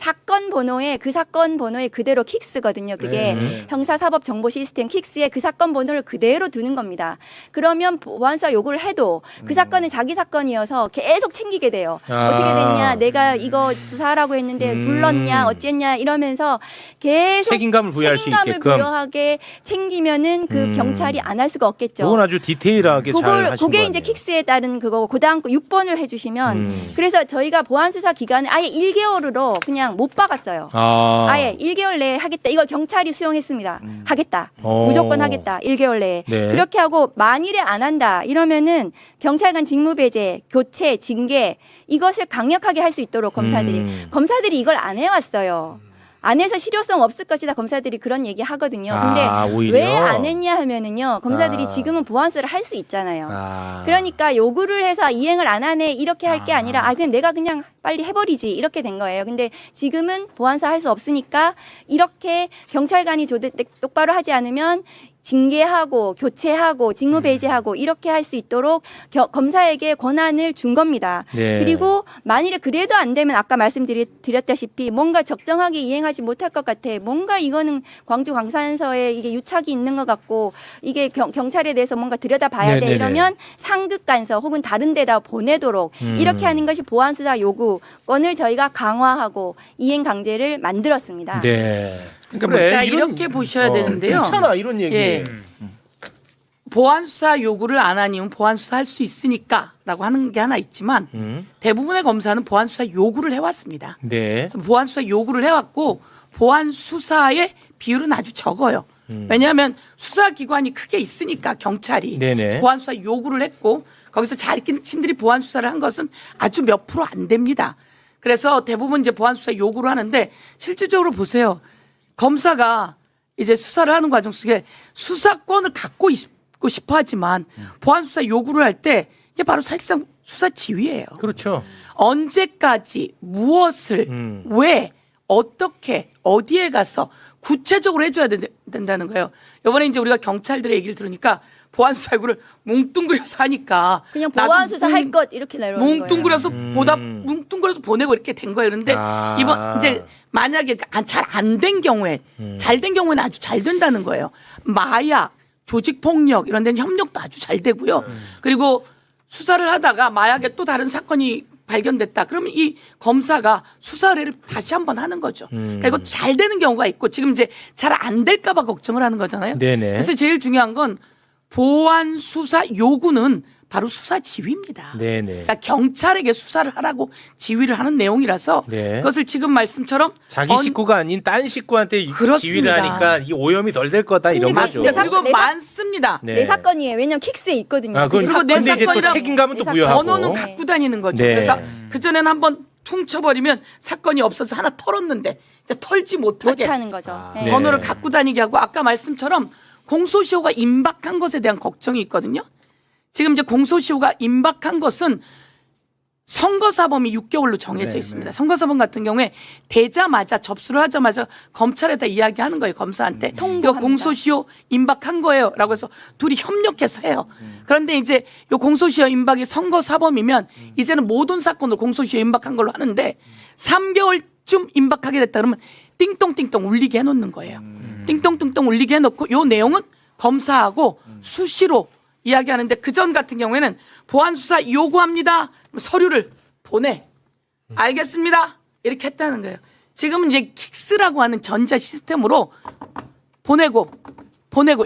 그 사건 번호에 그대로 킥스거든요. 그게 형사사법 정보 시스템 시스템 킥스에 그 사건 번호를 그대로 두는 겁니다. 그러면 보안수사 요구를 해도 그 사건은 자기 사건이어서 계속 챙기게 돼요. 어떻게 됐냐, 내가 이거 수사하라고 했는데 불렀냐, 어쨌냐 이러면서 계속 책임감을 부여할 수 책임감을 있게끔. 부여하게 챙기면은 그 경찰이 안 할 수가 없겠죠. 그건 아주 디테일하게 잘 하신 그게 거 이제 아니에요? 킥스에 따른 그거 고다음 거 6번을 해주시면 그래서 저희가 보안 수사 기간을 아예 1개월으로 그냥 못 박았어요. 아예 1개월 내에 하겠다. 이거 경찰이 수용했습니다. 하겠다. 무조건 하겠다. 1개월 내에. 네. 그렇게 하고 만일에 안 한다 이러면은 경찰관 직무 배제, 교체, 징계 이것을 강력하게 할 수 있도록 검사들이 이걸 안 해왔어요. 안 해서 실효성 없을 것이다. 검사들이 그런 얘기 하거든요. 근데 오히려? 왜 안 했냐 하면은요. 검사들이 지금은 보안수사를 할 수 있잖아요. 그러니까 요구를 해서 이행을 안 하네 이렇게 할 게 아니라 그냥 내가 그냥 빨리 해버리지 이렇게 된 거예요. 근데 지금은 보안수사 할 수 없으니까 이렇게 경찰관이 똑바로 하지 않으면 징계하고 교체하고 직무 배제하고 이렇게 할 수 있도록 검사에게 권한을 준 겁니다. 네. 그리고 만일에 그래도 안 되면 아까 말씀드렸다시피 뭔가 적정하게 이행하지 못할 것 같아. 뭔가 이거는 광주 광산서에 이게 유착이 있는 것 같고 이게 경찰에 대해서 뭔가 들여다봐야 돼 네네네. 이러면 상급 간서 혹은 다른 데다 보내도록 이렇게 하는 것이 보안수사 요구권을 저희가 강화하고 이행 강제를 만들었습니다. 네. 그러니까 이렇게 보셔야 되는데요. 괜찮아 이런 얘기. 예. 보안수사 요구를 안 하니면 보안수사 할 수 있으니까라고 하는 게 하나 있지만 대부분의 검사는 보안수사 요구를 해왔습니다. 네. 그래서 보안수사 요구를 해왔고 보안수사의 비율은 아주 적어요. 왜냐하면 수사기관이 크게 있으니까 경찰이 네네. 보안수사 요구를 했고 거기서 자신들이 보안수사를 한 것은 아주 몇 프로 안 됩니다. 그래서 대부분 이제 보안수사 요구를 하는데 실질적으로 보세요. 검사가 이제 수사를 하는 과정 속에 수사권을 갖고 있고 싶어 하지만 보안수사 요구를 할 때 이게 바로 사실상 수사 지휘예요. 그렇죠. 언제까지 무엇을 왜 어떻게 어디에 가서 구체적으로 해줘야 된다는 거예요. 이번에 이제 우리가 경찰들의 얘기를 들으니까 보안수사 요구를 뭉뚱그려서 하니까 그냥 보안수사 할 것 이렇게 내려오는 거예요. 뭉뚱그려서 뭉뚱그려서 보내고 이렇게 된 거예요. 그런데 이번 이제 만약에 잘 안 된 경우에 잘 된 경우에는 아주 잘 된다는 거예요. 마약, 조직폭력 이런 데는 협력도 아주 잘 되고요. 그리고 수사를 하다가 마약에 또 다른 사건이 발견됐다. 그러면 이 검사가 수사를 다시 한번 하는 거죠. 그리고 잘 되는 경우가 있고 지금 이제 잘 안 될까 봐 걱정을 하는 거잖아요. 네네. 그래서 제일 중요한 건 보안 수사 요구는 바로 수사 지휘입니다. 네네. 그러니까 경찰에게 수사를 하라고 지휘를 하는 내용이라서 네. 그것을 지금 말씀처럼 자기 식구가 아닌 딴 식구한테 그렇습니다. 지휘를 하니까 이 오염이 덜 될 거다 이런 근데 거죠. 맞습니다. 그리고 많습니다. 네. 내 사건이에요. 왜냐면 킥스에 있거든요. 그건 그리고 내 근데 이제 또 사건이랑 책임감은 또 내 부여하고. 번호는 갖고 다니는 거죠. 네. 그래서 그전에는 한번 퉁쳐버리면 사건이 없어서 하나 털었는데 이제 털지 못하게 못하는 거죠. 네. 번호를 갖고 다니게 하고 아까 말씀처럼 공소시효가 임박한 것에 대한 걱정이 있거든요. 지금 이제 공소시효가 임박한 것은 선거사범이 6개월로 정해져 있습니다. 선거사범 같은 경우에 되자마자 접수를 하자마자 검찰에다 이야기하는 거예요. 검사한테. 이거 통보합니다. 공소시효 임박한 거예요. 라고 해서 둘이 협력해서 해요. 그런데 이제 이 공소시효 임박이 선거사범이면 이제는 모든 사건을 공소시효 임박한 걸로 하는데 3개월쯤 임박하게 됐다 그러면 띵똥띵똥 울리게 해놓는 거예요. 띵똥띵똥 울리게 해놓고 이 내용은 검사하고 수시로 이야기하는데 그전 같은 경우에는 보안수사 요구합니다. 서류를 보내. 알겠습니다. 이렇게 했다는 거예요. 지금은 이제 킥스라고 하는 전자 시스템으로 보내고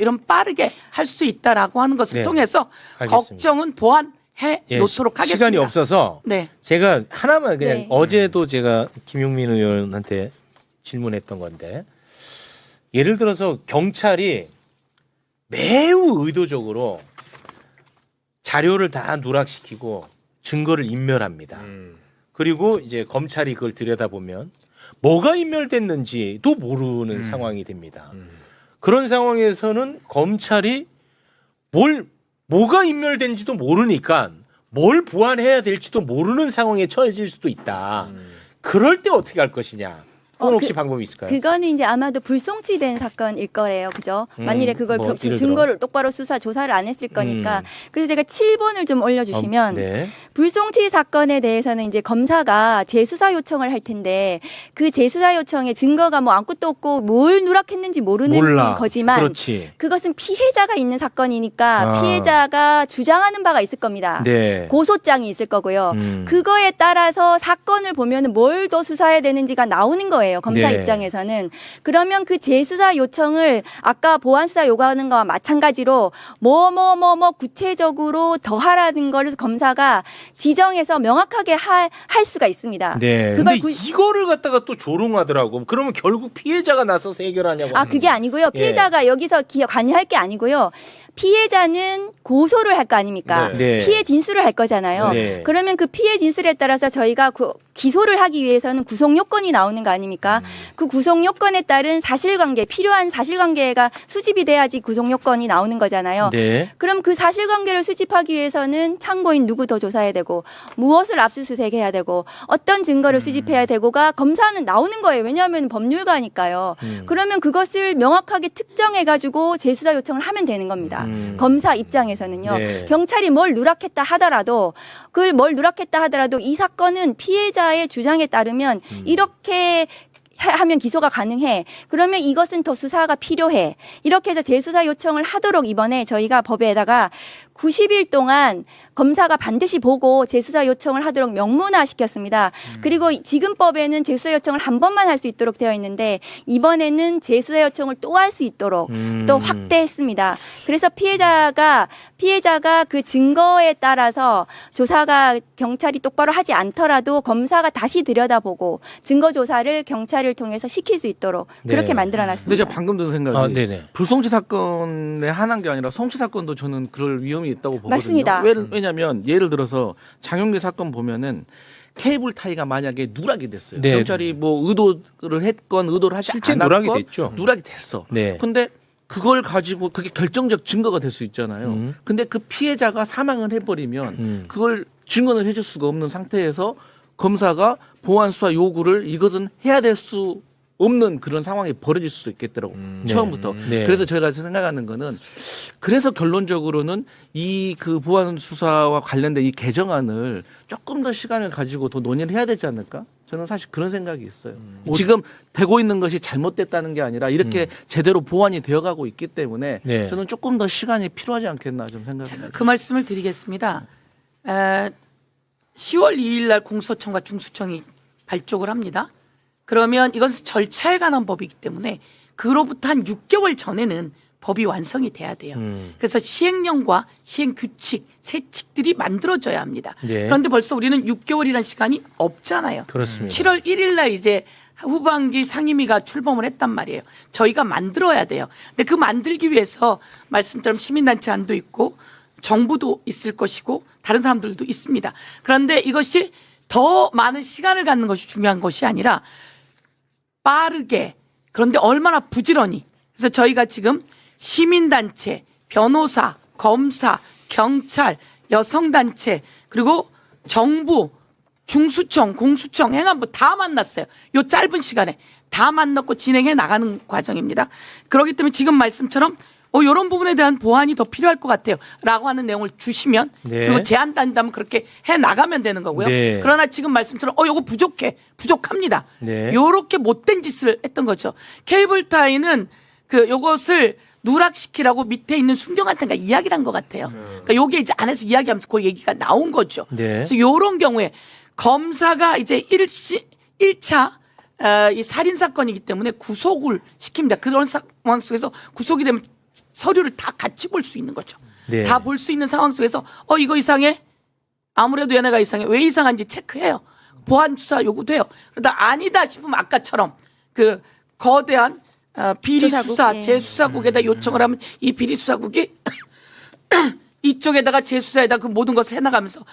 이런 빠르게 할 수 있다라고 하는 것을 네. 통해서 알겠습니다. 걱정은 보완해 놓도록 하겠습니다. 시간이 없어서 네. 제가 하나만 그냥 네. 어제도 제가 김용민 의원한테 질문했던 건데 예를 들어서 경찰이 매우 의도적으로 자료를 다 누락시키고 증거를 인멸합니다. 그리고 이제 검찰이 그걸 들여다보면 뭐가 인멸됐는지도 모르는 상황이 됩니다. 그런 상황에서는 검찰이 뭐가 인멸된지도 모르니까 뭘 보완해야 될지도 모르는 상황에 처해질 수도 있다. 그럴 때 어떻게 할 것이냐. 또는 혹시 방법이 있을까요? 그거는 이제 아마도 불송치된 사건일 거예요. 그죠? 만일에 그걸 뭐, 예를 들어? 증거를 똑바로 조사를 안 했을 거니까. 그래서 제가 7번을 좀 올려주시면 네. 불송치 사건에 대해서는 이제 검사가 재수사 요청을 할 텐데 그 재수사 요청에 증거가 뭐 아무것도 없고 뭘 누락했는지 모르는 몰라. 거지만 그렇지. 그것은 피해자가 있는 사건이니까 아. 피해자가 주장하는 바가 있을 겁니다. 네. 고소장이 있을 거고요. 그거에 따라서 사건을 보면은 뭘 더 수사해야 되는지가 나오는 거예요. 검사 네. 입장에서는. 그러면 그 재수사 요청을 아까 보안수사 요구하는 거와 마찬가지로 뭐 구체적으로 더 하라는 걸 검사가 지정해서 명확하게 할 수가 있습니다. 네. 그걸 근데 이거를 갖다가 또 조롱하더라고. 그러면 결국 피해자가 나서서 해결하냐고. 아, 그게 아니고요. 예. 피해자가 여기서 관여할 게 아니고요. 피해자는 고소를 할 거 아닙니까? 네. 피해 진술을 할 거잖아요. 네. 그러면 그 피해 진술에 따라서 저희가 기소를 하기 위해서는 구속 요건이 나오는 거 아닙니까? 그 구속 요건에 따른 사실관계, 필요한 사실관계가 수집이 돼야지 구속 요건이 나오는 거잖아요. 네. 그럼 그 사실관계를 수집하기 위해서는 참고인 누구 더 조사해야 되고 무엇을 압수수색해야 되고 어떤 증거를 수집해야 되고가 검사는 나오는 거예요. 왜냐하면 법률가니까요. 그러면 그것을 명확하게 특정해가지고 재수사 요청을 하면 되는 겁니다. 검사 입장에서는요. 네. 경찰이 뭘 누락했다 하더라도 그걸 뭘 누락했다 하더라도 이 사건은 피해자의 주장에 따르면 이렇게 하면 기소가 가능해. 그러면 이것은 더 수사가 필요해. 이렇게 해서 재수사 요청을 하도록 이번에 저희가 법에다가 90일 동안 검사가 반드시 보고 재수사 요청을 하도록 명문화시켰습니다. 그리고 지금 법에는 재수사 요청을 한 번만 할 수 있도록 되어 있는데 이번에는 재수사 요청을 또 할 수 있도록 또 확대했습니다. 그래서 피해자가 그 증거에 따라서 조사가 경찰이 똑바로 하지 않더라도 검사가 다시 들여다보고 증거 조사를 경찰을 통해서 시킬 수 있도록 그렇게 만들어놨습니다. 근데 제가 방금 든 생각이 네네. 불송치 사건에 한한 게 아니라 송치 사건도 저는 그럴 위험이 있다고 보거든요. 맞습니다. 왜냐하면 예를 들어서 장영래 사건 보면은 케이블 타이가 만약에 누락이 됐어요. 네. 경찰이 뭐 의도를 했건 의도를 하지 실제 않았건 누락이 됐죠. 누락이 됐어. 네. 근데 그걸 가지고 그게 결정적 증거가 될 수 있잖아요. 근데 그 피해자가 사망을 해버리면 그걸 증언을 해줄 수가 없는 상태에서 검사가 보안 수사 요구를 이것은 해야 될 수 없는 그런 상황이 벌어질 수도 있겠더라고. 처음부터. 네. 그래서 저희가 생각하는 거는 그래서 결론적으로는 이 그 보안 수사와 관련된 이 개정안을 조금 더 시간을 가지고 더 논의를 해야 되지 않을까? 저는 사실 그런 생각이 있어요. 지금 되고 있는 것이 잘못됐다는 게 아니라 이렇게 제대로 보완이 되어가고 있기 때문에 네. 저는 조금 더 시간이 필요하지 않겠나 좀 생각합니다. 제가 그 말씀을 드리겠습니다. 10월 2일 날 공소청과 중수청이 발족을 합니다. 그러면 이것은 절차에 관한 법이기 때문에 그로부터 한 6개월 전에는 법이 완성이 돼야 돼요. 그래서 시행령과 시행규칙, 세칙들이 만들어져야 합니다. 네. 그런데 벌써 우리는 6개월이라는 시간이 없잖아요. 그렇습니다. 7월 1일 날 이제 후반기 상임위가 출범을 했단 말이에요. 저희가 만들어야 돼요. 근데 그 만들기 위해서 말씀처럼 시민단체 안도 있고 정부도 있을 것이고 다른 사람들도 있습니다. 그런데 이것이 더 많은 시간을 갖는 것이 중요한 것이 아니라 빠르게 그런데 얼마나 부지런히 그래서 저희가 지금 시민단체, 변호사, 검사, 경찰, 여성단체 그리고 정부, 중수청, 공수청, 행안부 다 만났어요. 요 짧은 시간에 다 만났고 진행해 나가는 과정입니다. 그렇기 때문에 지금 말씀처럼 이런 부분에 대한 보완이 더 필요할 것 같아요. 라고 하는 내용을 주시면 네. 그리고 제안한다면 그렇게 해 나가면 되는 거고요. 네. 그러나 지금 말씀처럼 요거 부족합니다. 네. 요렇게 못된 짓을 했던 거죠. 케이블타이는 요것을 누락시키라고 밑에 있는 순경한테가 이야기를 한 것 같아요. 그러니까 요게 이제 안에서 이야기하면서 그 얘기가 나온 거죠. 네. 그래서 요런 경우에 검사가 이제 1차 이 살인사건이기 때문에 구속을 시킵니다. 그런 상황 속에서 구속이 되면 서류를 다 같이 볼 수 있는 거죠. 네. 다 볼 수 있는 상황 속에서 이거 이상해? 아무래도 얘네가 이상해. 왜 이상한지 체크해요. 보안 수사 요구돼요. 그러다 아니다 싶으면 아까처럼 그 거대한 비리 수사, 수사국, 재수사국에다 요청을 하면 이 비리 수사국이 이쪽에다가 재수사에다 그 모든 것을 해나가면서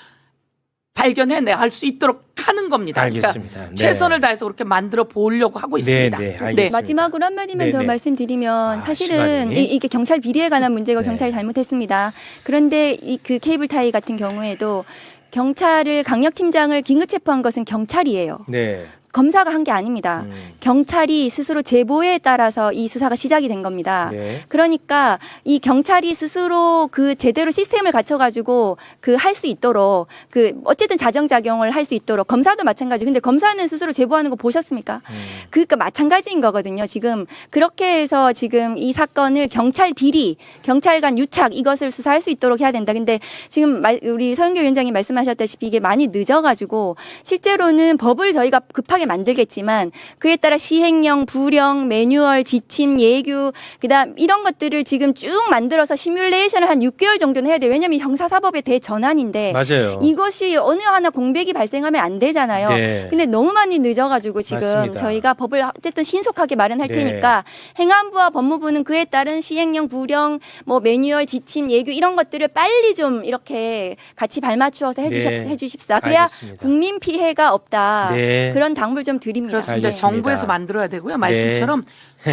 발견해내 할 수 있도록 하는 겁니다. 알겠습니다. 그러니까 네. 최선을 다해서 그렇게 만들어 보려고 하고 있습니다. 네, 알겠습니다. 마지막으로 한마디만 더 네네. 말씀드리면 사실은 시간이. 이게 경찰 비리에 관한 문제고 네. 경찰이 잘못했습니다. 그런데 그 케이블 타이 같은 경우에도 경찰을 강력팀장을 긴급 체포한 것은 경찰이에요. 네. 검사가 한 게 아닙니다. 경찰이 스스로 제보에 따라서 이 수사가 시작이 된 겁니다. 네. 그러니까 이 경찰이 스스로 그 제대로 시스템을 갖춰가지고 그 할 수 있도록 그 어쨌든 자정작용을 할 수 있도록 검사도 마찬가지. 근데 검사는 스스로 제보하는 거 보셨습니까? 그러니까 마찬가지인 거거든요. 지금 그렇게 해서 지금 이 사건을 경찰 비리, 경찰 간 유착 이것을 수사할 수 있도록 해야 된다. 근데 지금 우리 서영교 위원장님 말씀하셨다시피 이게 많이 늦어가지고 실제로는 법을 저희가 급하게 만들겠지만 그에 따라 시행령, 부령, 매뉴얼, 지침, 예규 그다음 이런 것들을 지금 쭉 만들어서 시뮬레이션을 한 6개월 정도는 해야 돼요. 왜냐하면 형사사법의 대전환인데 맞아요. 이것이 어느 하나 공백이 발생하면 안 되잖아요. 네. 근데 너무 많이 늦어가지고 지금 맞습니다. 저희가 법을 어쨌든 신속하게 마련할 네. 테니까 행안부와 법무부는 그에 따른 시행령, 부령, 뭐 매뉴얼, 지침, 예규 이런 것들을 빨리 좀 이렇게 같이 발맞추어서 해주십사. 그래야 알겠습니다. 국민 피해가 없다. 네. 그런 당부를 좀 드립니다. 그렇습니다. 알겠습니다. 정부에서 만들어야 되고요. 말씀처럼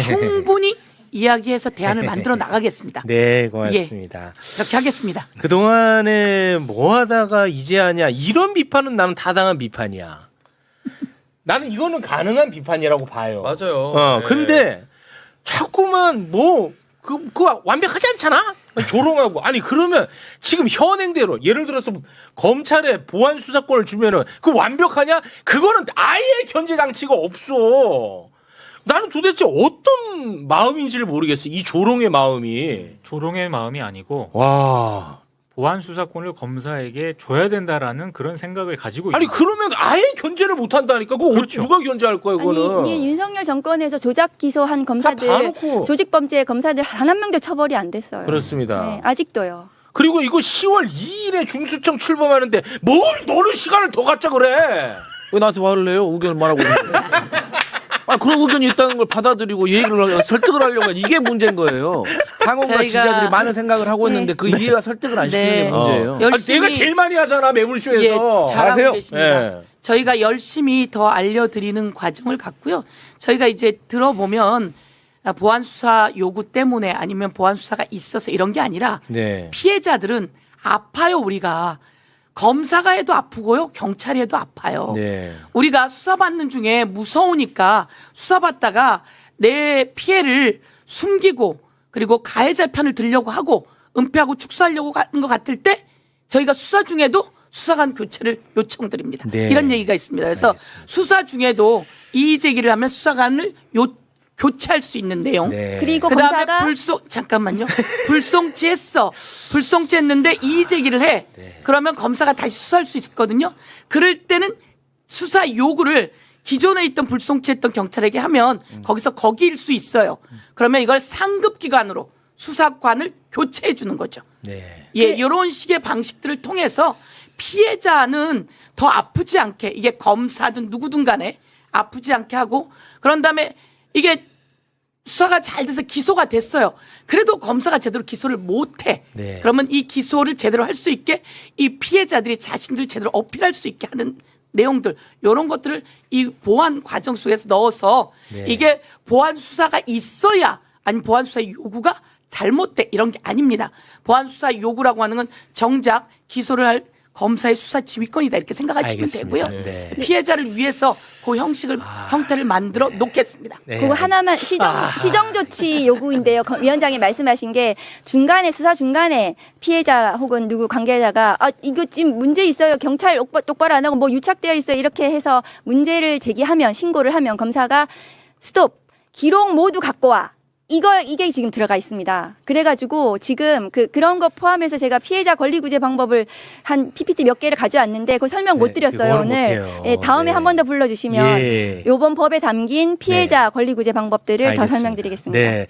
충분히 이야기해서 대안을 만들어 나가겠습니다. 네, 고맙습니다. 그렇게 하겠습니다. 그동안에 뭐 하다가 이제 하냐 이런 비판은 나는 타당한 비판이야. 나는 이거는 가능한 비판이라고 봐요. 맞아요. 네. 근데 자꾸만 그거 완벽하지 않잖아? 조롱하고. 아니, 그러면 지금 현행대로 예를 들어서 검찰에 보안 수사권을 주면은 그 완벽하냐? 그거는 아예 견제 장치가 없어. 나는 도대체 어떤 마음인지를 모르겠어. 이 조롱의 마음이. 조롱의 마음이 아니고 와. 보안 수사권을 검사에게 줘야 된다라는 그런 생각을 가지고 아니, 있는 그러면 아예 견제를 못 한다니까. 그거 그렇죠. 누가 견제할 거야, 그거는. 아니, 윤석열 정권에서 조작 기소한 검사들, 봐놓고. 조직범죄 검사들 단 한 명도 처벌이 안 됐어요. 그렇습니다. 네, 아직도요. 그리고 이거 10월 2일에 중수청 출범하는데 뭘 너는 시간을 더 갖자 그래. 왜 나한테 화를 내요? 의견을 말하고 있는데. 아, 그런 의견이 있다는 걸 받아들이고 얘기를 설득을 하려고 하니 이게 문제인 거예요. 상원과 저희가- 지지자들이 많은 생각을 하고 있는데 그 이해와 설득을 안 시키는 게 네. 문제예요. 아니, 열심히 내가 제일 많이 하잖아, 매물쇼에서. 예, 잘하고 아세요? 계십니다. 예. 저희가 열심히 더 알려드리는 과정을 갖고요. 저희가 이제 들어보면 보안 수사 요구 때문에 아니면 보안 수사가 있어서 이런 게 아니라 네. 피해자들은 아파요. 우리가 검사가 해도 아프고요. 경찰이 해도 아파요. 네. 우리가 수사받는 중에 무서우니까 수사받다가 내 피해를 숨기고 그리고 가해자 편을 들려고 하고 은폐하고 축소하려고 하는 것 같을 때 저희가 수사 중에도 수사관 교체를 요청드립니다. 네. 이런 얘기가 있습니다. 그래서 알겠습니다. 수사 중에도 이의 제기를 하면 수사관을 교체할 수 있는 내용. 네. 그리고 그다음에 검사가 잠깐만요. 불송치했어. 불송치했는데 이의 제기를 해. 그러면 검사가 다시 수사할 수 있거든요. 그럴 때는 수사 요구를 기존에 있던 불송치했던 경찰에게 하면 거기서 거기일 수 있어요. 그러면 이걸 상급 기관으로 수사관을 교체해 주는 거죠. 네. 예, 이런 식의 방식들을 통해서 피해자는 더 아프지 않게 이게 검사든 누구든 간에 아프지 않게 하고 그런 다음에 이게 수사가 잘 돼서 기소가 됐어요. 그래도 검사가 제대로 기소를 못해. 네. 그러면 이 기소를 제대로 할 수 있게 이 피해자들이 자신들 제대로 어필할 수 있게 하는 내용들 이런 것들을 이 보안 과정 속에서 넣어서 네. 이게 보안 수사가 있어야 아니 보안 수사 요구가 잘못돼 이런 게 아닙니다. 보안 수사 요구라고 하는 건 정작 기소를 할 검사의 수사 지휘권이다 이렇게 생각하시면 알겠습니다. 되고요. 네. 피해자를 위해서 그 형태를 만들어 놓겠습니다. 네. 그거 하나만 시정 조치 요구인데요. 위원장이 말씀하신 게 중간에 수사 중간에 피해자 혹은 누구 관계자가 이거 지금 문제 있어요. 경찰 똑바로 안 하고 뭐 유착되어 있어요. 이렇게 해서 문제를 제기하면 신고를 하면 검사가 스톱 기록 모두 갖고 와. 이게 지금 들어가 있습니다. 그래가지고 지금 그런 거 포함해서 제가 피해자 권리구제 방법을 한 PPT 몇 개를 가져왔는데 그 설명 못 드렸어요, 그거는 오늘. 못해요. 예, 다음에 네. 한 번 더 불러주시면 예. 요번 법에 담긴 피해자 권리구제 방법들을 더 알겠습니다. 설명드리겠습니다. 네.